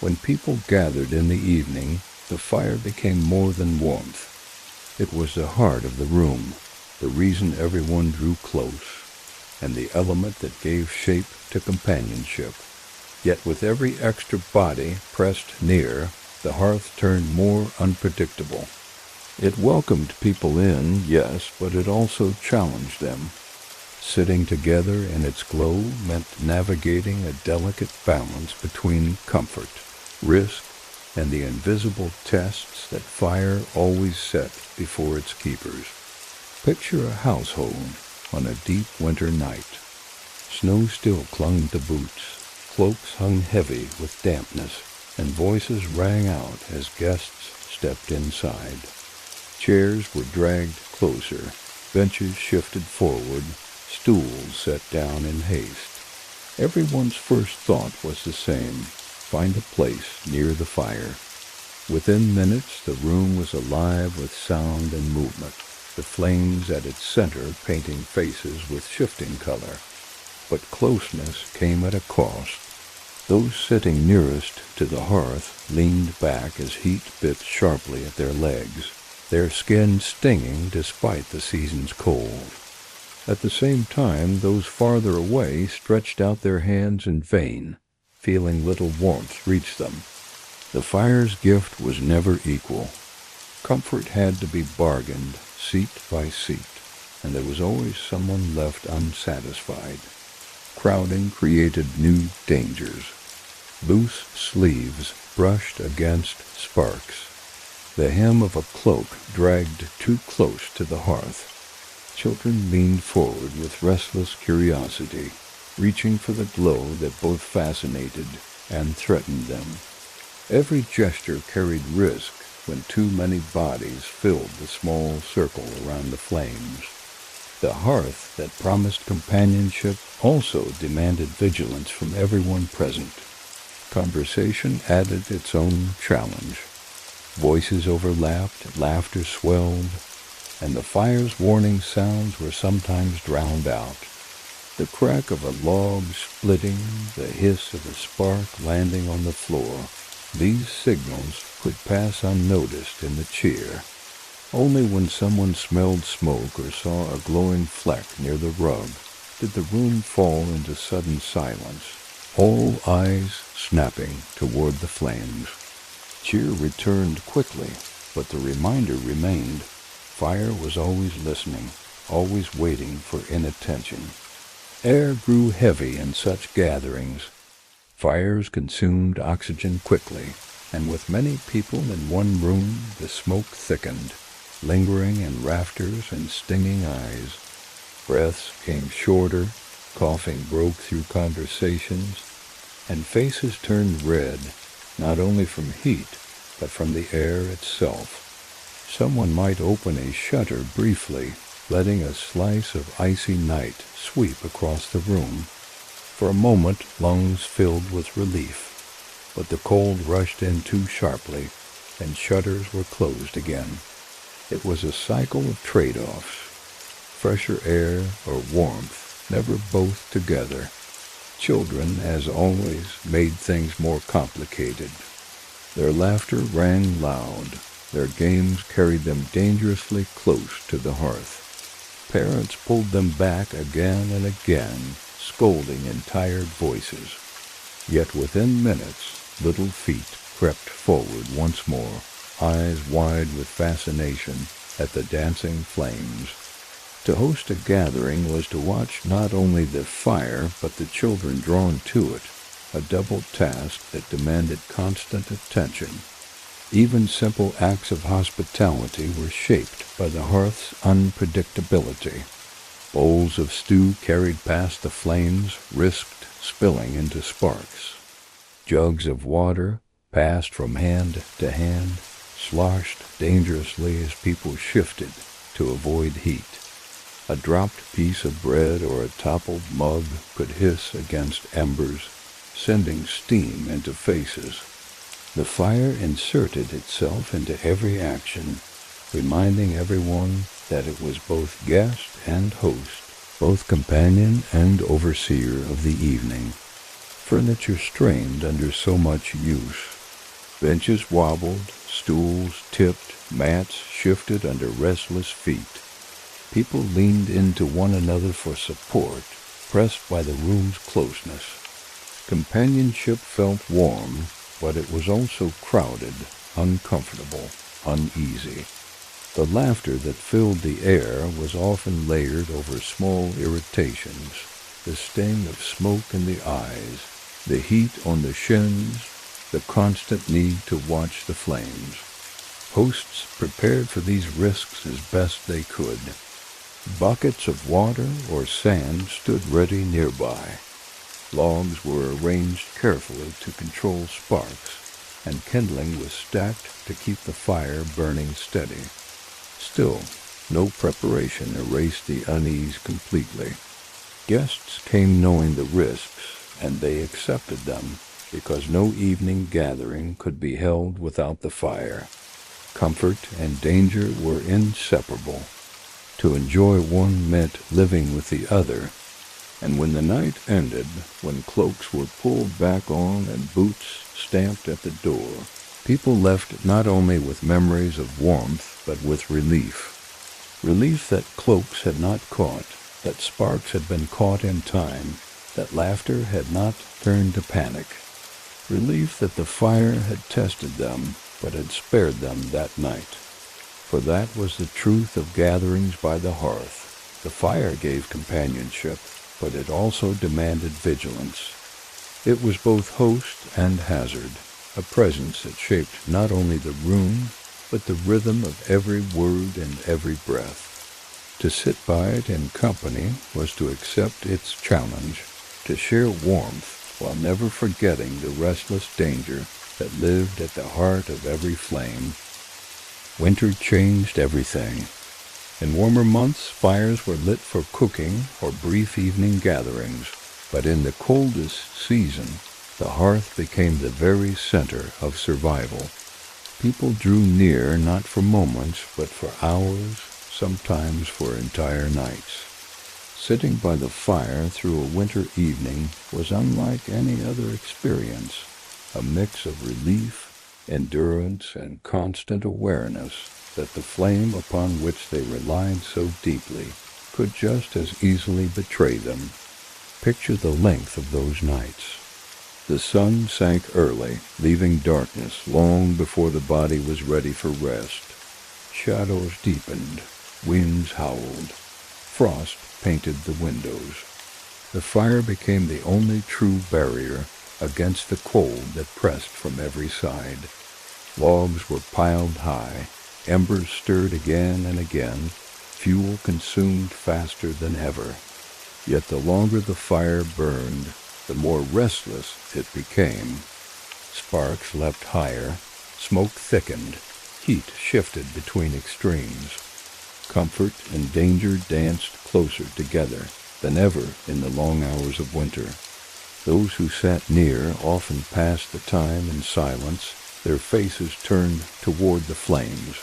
When people gathered in the evening, the fire became more than warmth. It was the heart of the room, the reason everyone drew close, and the element that gave shape to companionship. Yet with every extra body pressed near, the hearth turned more unpredictable. It welcomed people in, yes, but it also challenged them. Sitting together in its glow meant navigating a delicate balance between comfort, risk, and the invisible tests that fire always set before its keepers. Picture a household on a deep winter night. Snow still clung to boots, cloaks hung heavy with dampness, and voices rang out as guests stepped inside. Chairs were dragged closer, benches shifted forward, stools set down in haste. Everyone's first thought was the same: find a place near the fire. Within minutes, the room was alive with sound and movement. the flames at its center painting faces with shifting color. But closeness came at a cost. Those sitting nearest to the hearth leaned back as heat bit sharply at their legs, their skin stinging despite the season's cold. At the same time, those farther away stretched out their hands in vain, feeling little warmth reach them. The fire's gift was never equal. Comfort had to be bargained, seat by seat, and there was always someone left unsatisfied. Crowding created new dangers. Loose sleeves brushed against sparks. The hem of a cloak dragged too close to the hearth. Children leaned forward with restless curiosity, reaching for the glow that both fascinated and threatened them. Every gesture carried risk when too many bodies filled the small circle around the flames. The hearth that promised companionship also demanded vigilance from everyone present. Conversation added its own challenge. Voices overlapped, laughter swelled, and the fire's warning sounds were sometimes drowned out. The crack of a log splitting, the hiss of a spark landing on the floor, these signals could pass unnoticed in the cheer. Only when someone smelled smoke or saw a glowing fleck near the rug did the room fall into sudden silence, all eyes snapping toward the flames. Cheer returned quickly, but the reminder remained. Fire was always listening, always waiting for inattention. Air grew heavy in such gatherings. Fires consumed oxygen quickly, and with many people in one room, the smoke thickened, lingering in rafters and stinging eyes. Breaths came shorter, coughing broke through conversations, and faces turned red, not only from heat, but from the air itself. Someone might open a shutter briefly, letting a slice of icy night sweep across the room. For a moment, lungs filled with relief, but the cold rushed in too sharply, and shutters were closed again. It was a cycle of trade-offs. Fresher air or warmth, never both together. Children, as always, made things more complicated. Their laughter rang loud. Their games carried them dangerously close to the hearth. Parents pulled them back again and again, scolding in tired voices. Yet within minutes, little feet crept forward once more, eyes wide with fascination at the dancing flames. To host a gathering was to watch not only the fire, but the children drawn to it, a double task that demanded constant attention. Even simple acts of hospitality were shaped by the hearth's unpredictability. Bowls of stew carried past the flames risked spilling into sparks. Jugs of water, passed from hand to hand, sloshed dangerously as people shifted to avoid heat. A dropped piece of bread or a toppled mug could hiss against embers, sending steam into faces. The fire inserted itself into every action, reminding everyone that it was both guest and host, both companion and overseer of the evening. Furniture strained under so much use. Benches wobbled, stools tipped, mats shifted under restless feet. People leaned into one another for support, pressed by the room's closeness. Companionship felt warm, but it was also crowded, uncomfortable, uneasy. The laughter that filled the air was often layered over small irritations, the sting of smoke in the eyes, the heat on the shins, the constant need to watch the flames. Hosts prepared for these risks as best they could. Buckets of water or sand stood ready nearby. Logs were arranged carefully to control sparks, and kindling was stacked to keep the fire burning steady. Still, no preparation erased the unease completely. Guests came knowing the risks, and they accepted them, because no evening gathering could be held without the fire. Comfort and danger were inseparable. To enjoy one meant living with the other, and when the night ended, when cloaks were pulled back on and boots stamped at the door, people left not only with memories of warmth, but with relief. Relief that cloaks had not caught, that sparks had been caught in time, that laughter had not turned to panic. Relief that the fire had tested them, but had spared them that night. For that was the truth of gatherings by the hearth. The fire gave companionship, but it also demanded vigilance. It was both host and hazard, a presence that shaped not only the room, but the rhythm of every word and every breath. To sit by it in company was to accept its challenge, to share warmth while never forgetting the restless danger that lived at the heart of every flame. Winter changed everything. In warmer months, fires were lit for cooking or brief evening gatherings, but in the coldest season, the hearth became the very center of survival. People drew near not for moments, but for hours, sometimes for entire nights. Sitting by the fire through a winter evening was unlike any other experience, a mix of relief, endurance, and constant awareness that the flame upon which they relied so deeply could just as easily betray them. Picture the length of those nights. The sun sank early, leaving darkness long before the body was ready for rest. Shadows deepened, winds howled, frost painted the windows. The fire became the only true barrier against the cold that pressed from every side. Logs were piled high, embers stirred again and again, fuel consumed faster than ever. Yet the longer the fire burned, the more restless it became. Sparks leapt higher, smoke thickened, heat shifted between extremes. Comfort and danger danced closer together than ever in the long hours of winter. Those who sat near often passed the time in silence, their faces turned toward the flames.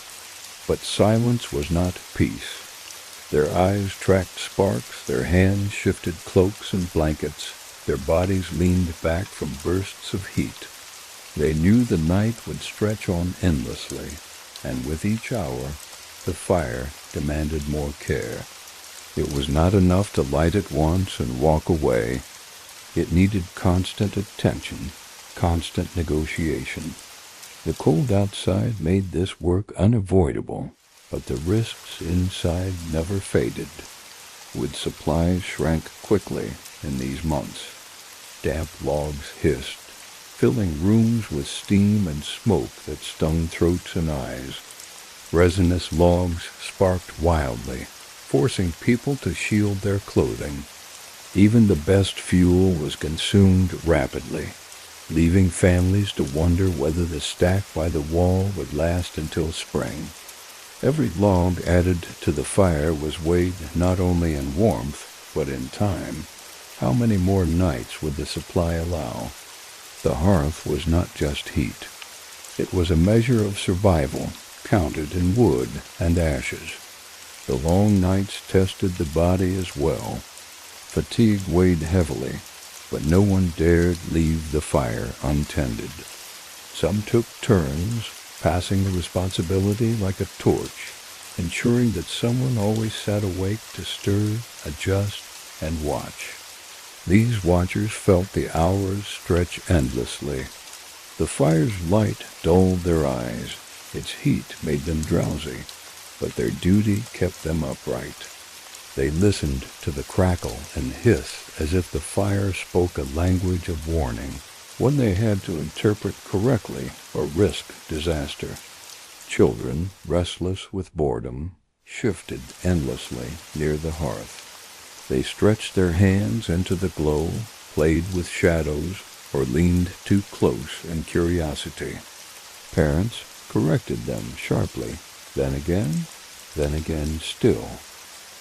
But silence was not peace. Their eyes tracked sparks, their hands shifted cloaks and blankets, their bodies leaned back from bursts of heat. They knew the night would stretch on endlessly, and with each hour, the fire demanded more care. It was not enough to light it once and walk away. It needed constant attention, constant negotiation. The cold outside made this work unavoidable, but the risks inside never faded. Wood supplies shrank quickly in these months. Damp logs hissed, filling rooms with steam and smoke that stung throats and eyes. Resinous logs sparked wildly, forcing people to shield their clothing. Even the best fuel was consumed rapidly, leaving families to wonder whether the stack by the wall would last until spring. Every log added to the fire was weighed not only in warmth, but in time. How many more nights would the supply allow? The hearth was not just heat. It was a measure of survival, counted in wood and ashes. The long nights tested the body as well. Fatigue weighed heavily, but no one dared leave the fire untended. Some took turns, passing the responsibility like a torch, ensuring that someone always sat awake to stir, adjust, and watch. These watchers felt the hours stretch endlessly. The fire's light dulled their eyes, its heat made them drowsy, but their duty kept them upright. They listened to the crackle and hiss as if the fire spoke a language of warning, one they had to interpret correctly or risk disaster. Children, restless with boredom, shifted endlessly near the hearth. They stretched their hands into the glow, played with shadows, or leaned too close in curiosity. Parents corrected them sharply, then again still.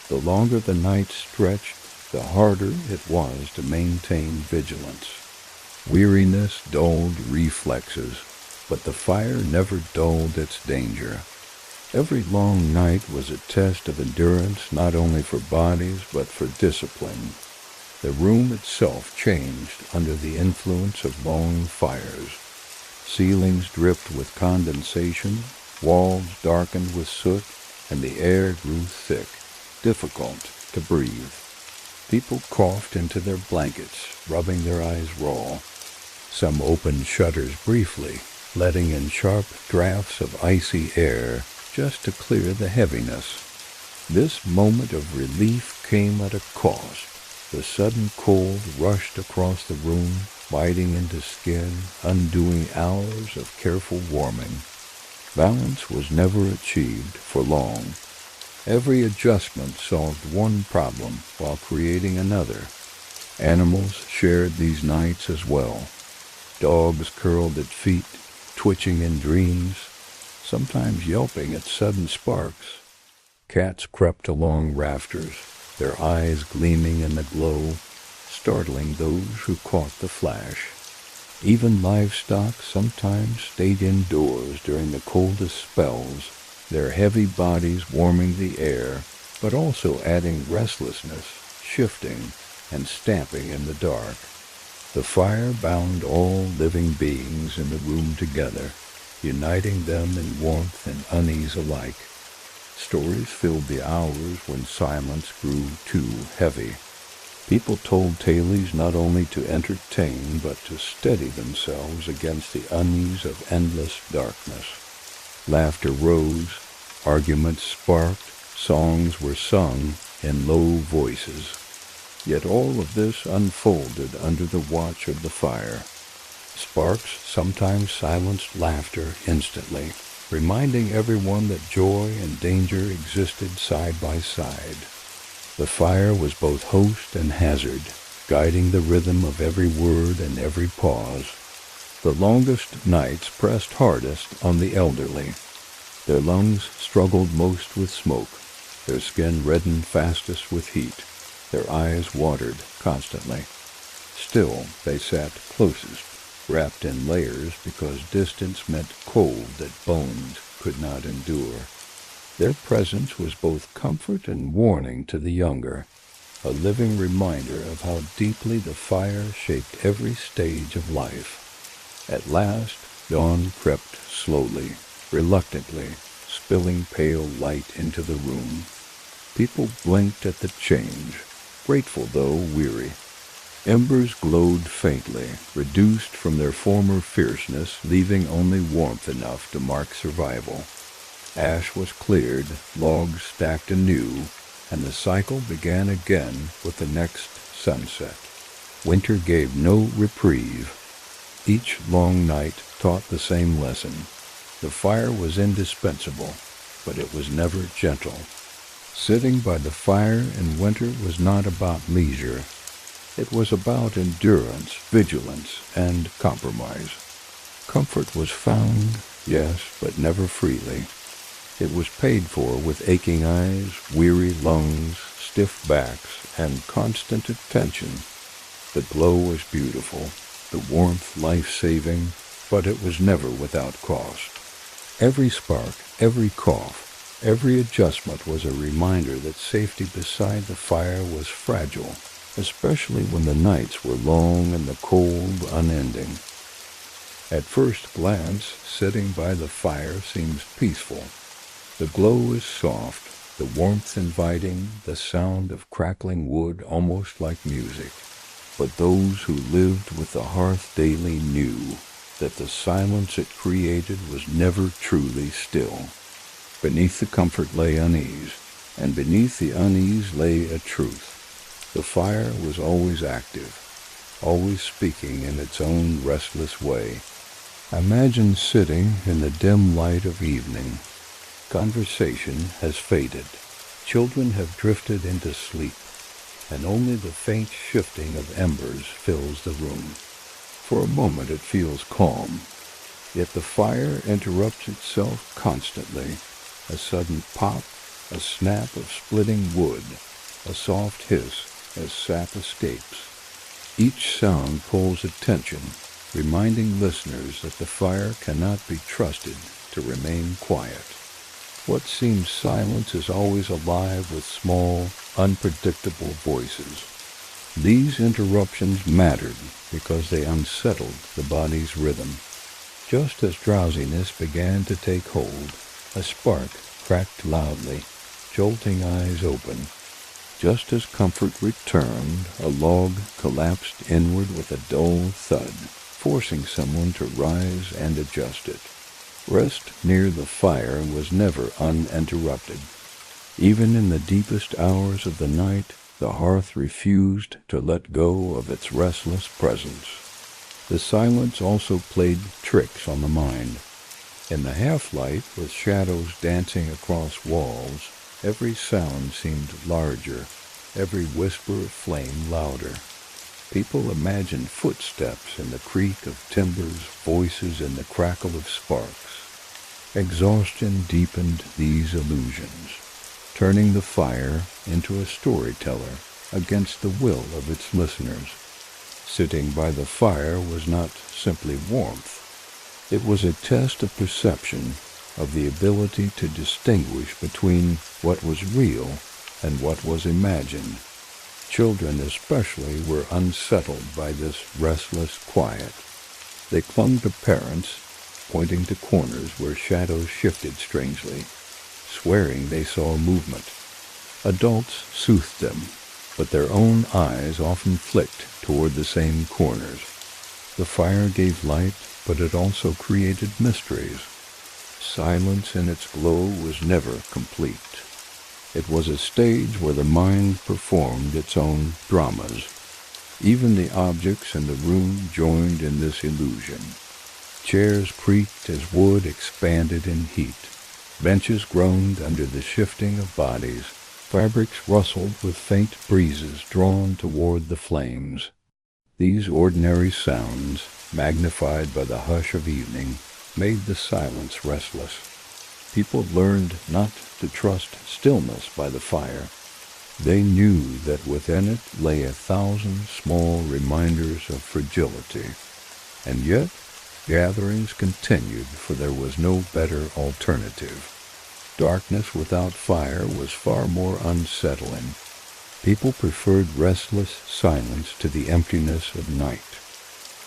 The longer the night stretched, the harder it was to maintain vigilance. Weariness dulled reflexes, but the fire never dulled its danger. Every long night was a test of endurance not only for bodies but for discipline. The room itself changed under the influence of long fires. Ceilings dripped with condensation, walls darkened with soot, and the air grew thick, difficult to breathe. People coughed into their blankets, rubbing their eyes raw. Some opened shutters briefly, letting in sharp draughts of icy air just to clear the heaviness. This moment of relief came at a cost. The sudden cold rushed across the room, biting into skin, undoing hours of careful warming. Balance was never achieved for long. Every adjustment solved one problem while creating another. Animals shared these nights as well. Dogs curled at feet, twitching in dreams, sometimes yelping at sudden sparks. Cats crept along rafters, their eyes gleaming in the glow, startling those who caught the flash. Even livestock sometimes stayed indoors during the coldest spells, their heavy bodies warming the air, but also adding restlessness, shifting, and stamping in the dark. The fire bound all living beings in the room together, uniting them in warmth and unease alike. Stories filled the hours when silence grew too heavy. People told tales not only to entertain but to steady themselves against the unease of endless darkness. Laughter rose, arguments sparked, songs were sung in low voices. Yet all of this unfolded under the watch of the fire. Sparks sometimes silenced laughter instantly, reminding everyone that joy and danger existed side by side. The fire was both host and hazard, guiding the rhythm of every word and every pause. The longest nights pressed hardest on the elderly. Their lungs struggled most with smoke, their skin reddened fastest with heat, their eyes watered constantly. Still, they sat closest, wrapped in layers because distance meant cold that bones could not endure. Their presence was both comfort and warning to the younger, a living reminder of how deeply the fire shaped every stage of life. At last, dawn crept slowly, reluctantly, spilling pale light into the room. People blinked at the change, grateful though weary. Embers glowed faintly, reduced from their former fierceness, leaving only warmth enough to mark survival. Ash was cleared, logs stacked anew, and the cycle began again with the next sunset. Winter gave no reprieve. Each long night taught the same lesson. The fire was indispensable, but it was never gentle. Sitting by the fire in winter was not about leisure. It was about endurance, vigilance, and compromise. Comfort was found, yes, but never freely. It was paid for with aching eyes, weary lungs, stiff backs, and constant attention. The glow was beautiful, the warmth life-saving, but it was never without cost. Every spark, every cough, every adjustment was a reminder that safety beside the fire was fragile, especially when the nights were long and the cold unending. At first glance, sitting by the fire seems peaceful. The glow is soft, the warmth inviting, the sound of crackling wood almost like music. But those who lived with the hearth daily knew that the silence it created was never truly still. Beneath the comfort lay unease, and beneath the unease lay a truth. The fire was always active, always speaking in its own restless way. Imagine sitting in the dim light of evening. Conversation has faded. Children have drifted into sleep, and only the faint shifting of embers fills the room. For a moment it feels calm, yet the fire interrupts itself constantly. A sudden pop, a snap of splitting wood, a soft hiss as sap escapes. Each sound pulls attention, reminding listeners that the fire cannot be trusted to remain quiet. What seems silence is always alive with small, unpredictable voices. These interruptions mattered because they unsettled the body's rhythm. Just as drowsiness began to take hold, a spark cracked loudly, jolting eyes open. Just as comfort returned, a log collapsed inward with a dull thud, forcing someone to rise and adjust it. Rest near the fire was never uninterrupted. Even in the deepest hours of the night, the hearth refused to let go of its restless presence. The silence also played tricks on the mind. In the half-light, with shadows dancing across walls, every sound seemed larger, every whisper of flame louder. People imagined footsteps in the creak of timbers, voices in the crackle of sparks. Exhaustion deepened these illusions, turning the fire into a storyteller against the will of its listeners. Sitting by the fire was not simply warmth. It was a test of perception, of the ability to distinguish between what was real and what was imagined. Children especially were unsettled by this restless quiet. They clung to parents, pointing to corners where shadows shifted strangely, swearing they saw movement. Adults soothed them, but their own eyes often flicked toward the same corners. The fire gave light, but it also created mysteries. Silence in its glow was never complete. It was a stage where the mind performed its own dramas. Even the objects in the room joined in this illusion. Chairs creaked as wood expanded in heat. Benches groaned under the shifting of bodies. Fabrics rustled with faint breezes drawn toward the flames. These ordinary sounds, magnified by the hush of evening, made the silence restless. People learned not to trust stillness by the fire. They knew that within it lay 1,000 small reminders of fragility. And yet, gatherings continued, for there was no better alternative. Darkness without fire was far more unsettling. People preferred restless silence to the emptiness of night.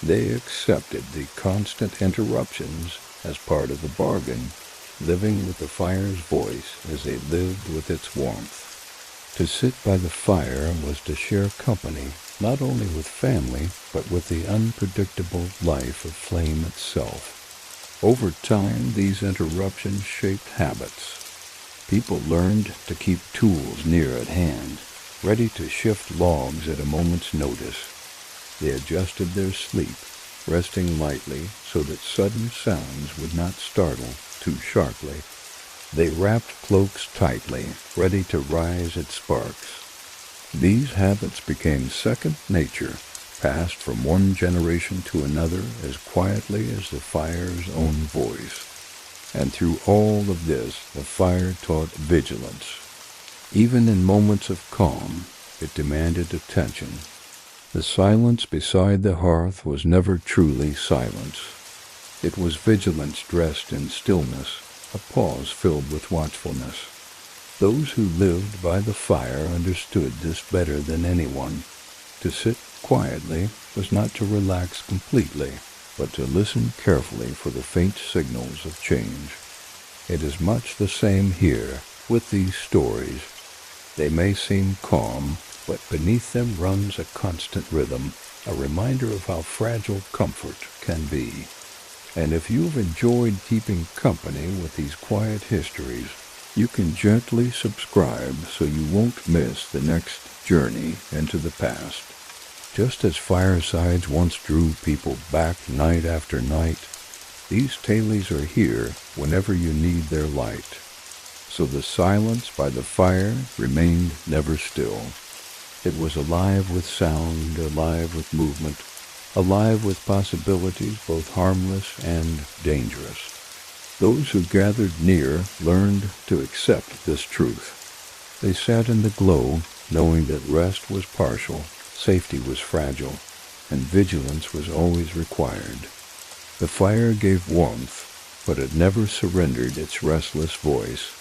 They accepted the constant interruptions as part of the bargain, living with the fire's voice as they lived with its warmth. To sit by the fire was to share company, not only with family, but with the unpredictable life of flame itself. Over time, these interruptions shaped habits. People learned to keep tools near at hand, ready to shift logs at a moment's notice. They adjusted their sleep, resting lightly so that sudden sounds would not startle too sharply. They wrapped cloaks tightly, ready to rise at sparks. These habits became second nature, passed from one generation to another as quietly as the fire's own voice. And through all of this, the fire taught vigilance. Even in moments of calm, it demanded attention. The silence beside the hearth was never truly silence. It was vigilance dressed in stillness, a pause filled with watchfulness. Those who lived by the fire understood this better than anyone. To sit quietly was not to relax completely, but to listen carefully for the faint signals of change. It is much the same here with these stories. They may seem calm, but beneath them runs a constant rhythm, a reminder of how fragile comfort can be. And if you've enjoyed keeping company with these quiet histories, you can gently subscribe so you won't miss the next journey into the past. Just as firesides once drew people back night after night, these tales are here whenever you need their light. So the silence by the fire remained never still. It was alive with sound, alive with movement, alive with possibilities both harmless and dangerous. Those who gathered near learned to accept this truth. They sat in the glow, knowing that rest was partial, safety was fragile, and vigilance was always required. The fire gave warmth, but it never surrendered its restless voice.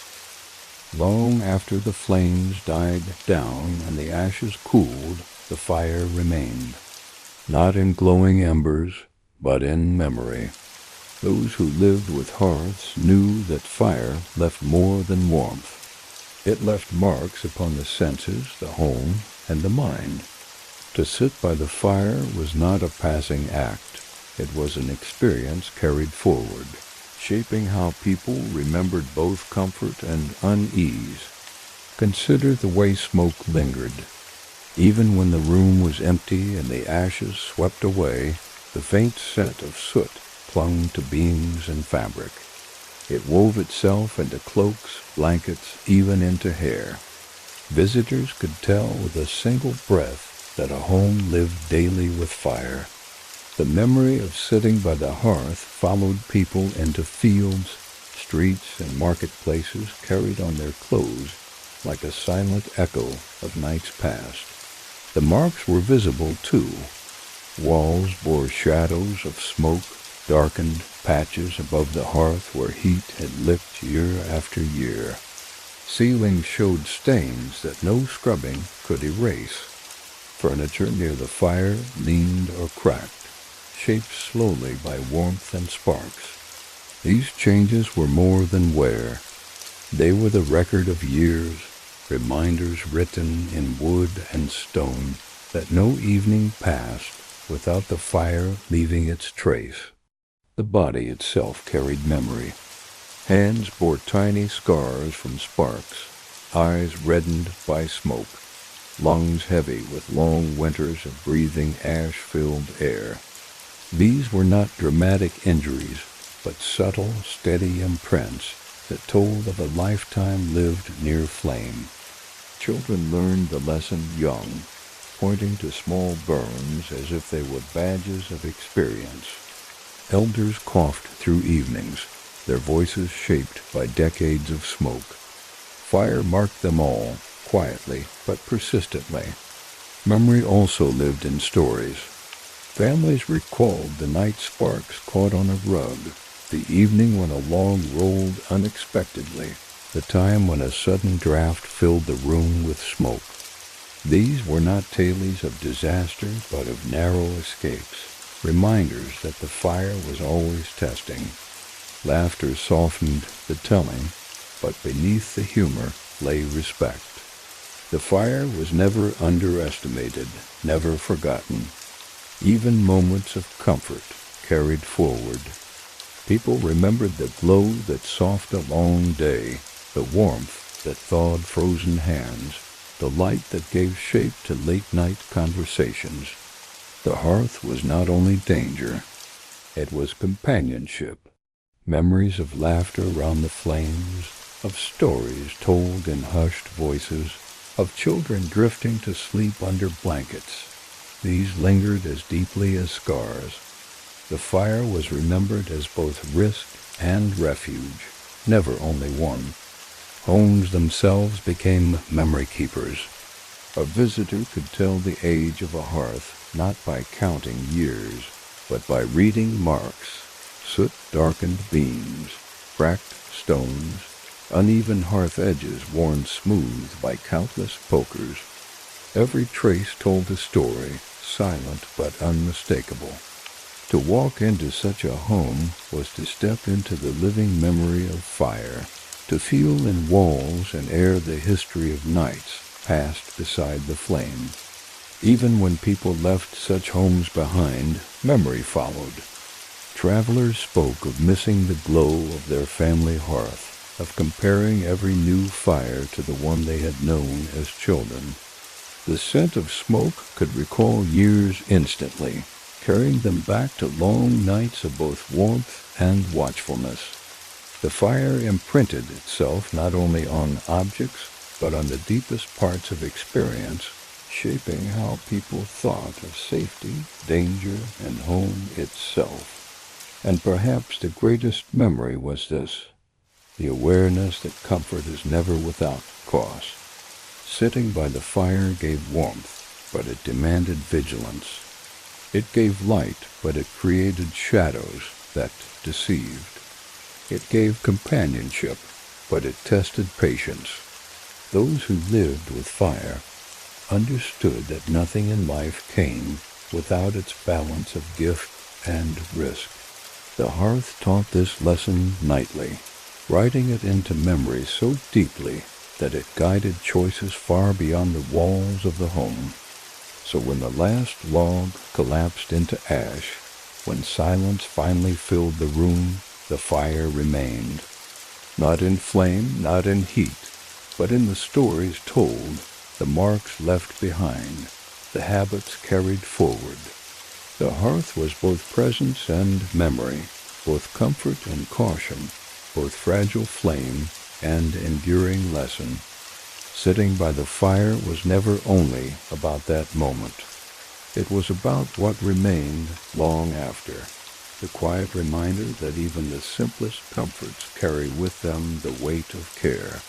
Long after the flames died down and the ashes cooled, the fire remained, not in glowing embers, but in memory. Those who lived with hearths knew that fire left more than warmth. It left marks upon the senses, the home, and the mind. To sit by the fire was not a passing act. It was an experience carried forward, shaping how people remembered both comfort and unease. Consider the way smoke lingered. Even when the room was empty and the ashes swept away, the faint scent of soot clung to beams and fabric. It wove itself into cloaks, blankets, even into hair. Visitors could tell with a single breath that a home lived daily with fire. The memory of sitting by the hearth followed people into fields, streets, and marketplaces, carried on their clothes like a silent echo of nights past. The marks were visible, too. Walls bore shadows of smoke, darkened patches above the hearth where heat had licked year after year. Ceilings showed stains that no scrubbing could erase. Furniture near the fire leaned or cracked, shaped slowly by warmth and sparks. These changes were more than wear. They were the record of years, reminders written in wood and stone that no evening passed without the fire leaving its trace. The body itself carried memory. Hands bore tiny scars from sparks, eyes reddened by smoke, lungs heavy with long winters of breathing ash-filled air. These were not dramatic injuries, but subtle, steady imprints that told of a lifetime lived near flame. Children learned the lesson young, pointing to small burns as if they were badges of experience. Elders coughed through evenings, their voices shaped by decades of smoke. Fire marked them all, quietly but persistently. Memory also lived in stories. Families recalled the night sparks caught on a rug, the evening when a log rolled unexpectedly, the time when a sudden draft filled the room with smoke. These were not tales of disaster, but of narrow escapes, reminders that the fire was always testing. Laughter softened the telling, but beneath the humor lay respect. The fire was never underestimated, never forgotten. Even moments of comfort carried forward. People remembered the glow that softened a long day, the warmth that thawed frozen hands, the light that gave shape to late-night conversations. The hearth was not only danger, it was companionship. Memories of laughter round the flames, of stories told in hushed voices, of children drifting to sleep under blankets. These lingered as deeply as scars. The fire was remembered as both risk and refuge, never only one. Homes themselves became memory keepers. A visitor could tell the age of a hearth not by counting years, but by reading marks, soot-darkened beams, cracked stones, uneven hearth edges worn smooth by countless pokers. Every trace told a story, silent but unmistakable. To walk into such a home was to step into the living memory of fire, to feel in walls and air the history of nights passed beside the flame. Even when people left such homes behind, memory followed. Travelers spoke of missing the glow of their family hearth, of comparing every new fire to the one they had known as children. The scent of smoke could recall years instantly, carrying them back to long nights of both warmth and watchfulness. The fire imprinted itself not only on objects, but on the deepest parts of experience, shaping how people thought of safety, danger, and home itself. And perhaps the greatest memory was this, the awareness that comfort is never without cost. Sitting by the fire gave warmth, but it demanded vigilance. It gave light, but it created shadows that deceived. It gave companionship, but it tested patience. Those who lived with fire understood that nothing in life came without its balance of gift and risk. The hearth taught this lesson nightly, writing it into memory so deeply that it guided choices far beyond the walls of the home. So when the last log collapsed into ash, when silence finally filled the room, the fire remained. Not in flame, not in heat, but in the stories told, the marks left behind, the habits carried forward. The hearth was both presence and memory, both comfort and caution, both fragile flame and enduring lesson. Sitting by the fire was never only about that moment. It was about what remained long after, the quiet reminder that even the simplest comforts carry with them the weight of care.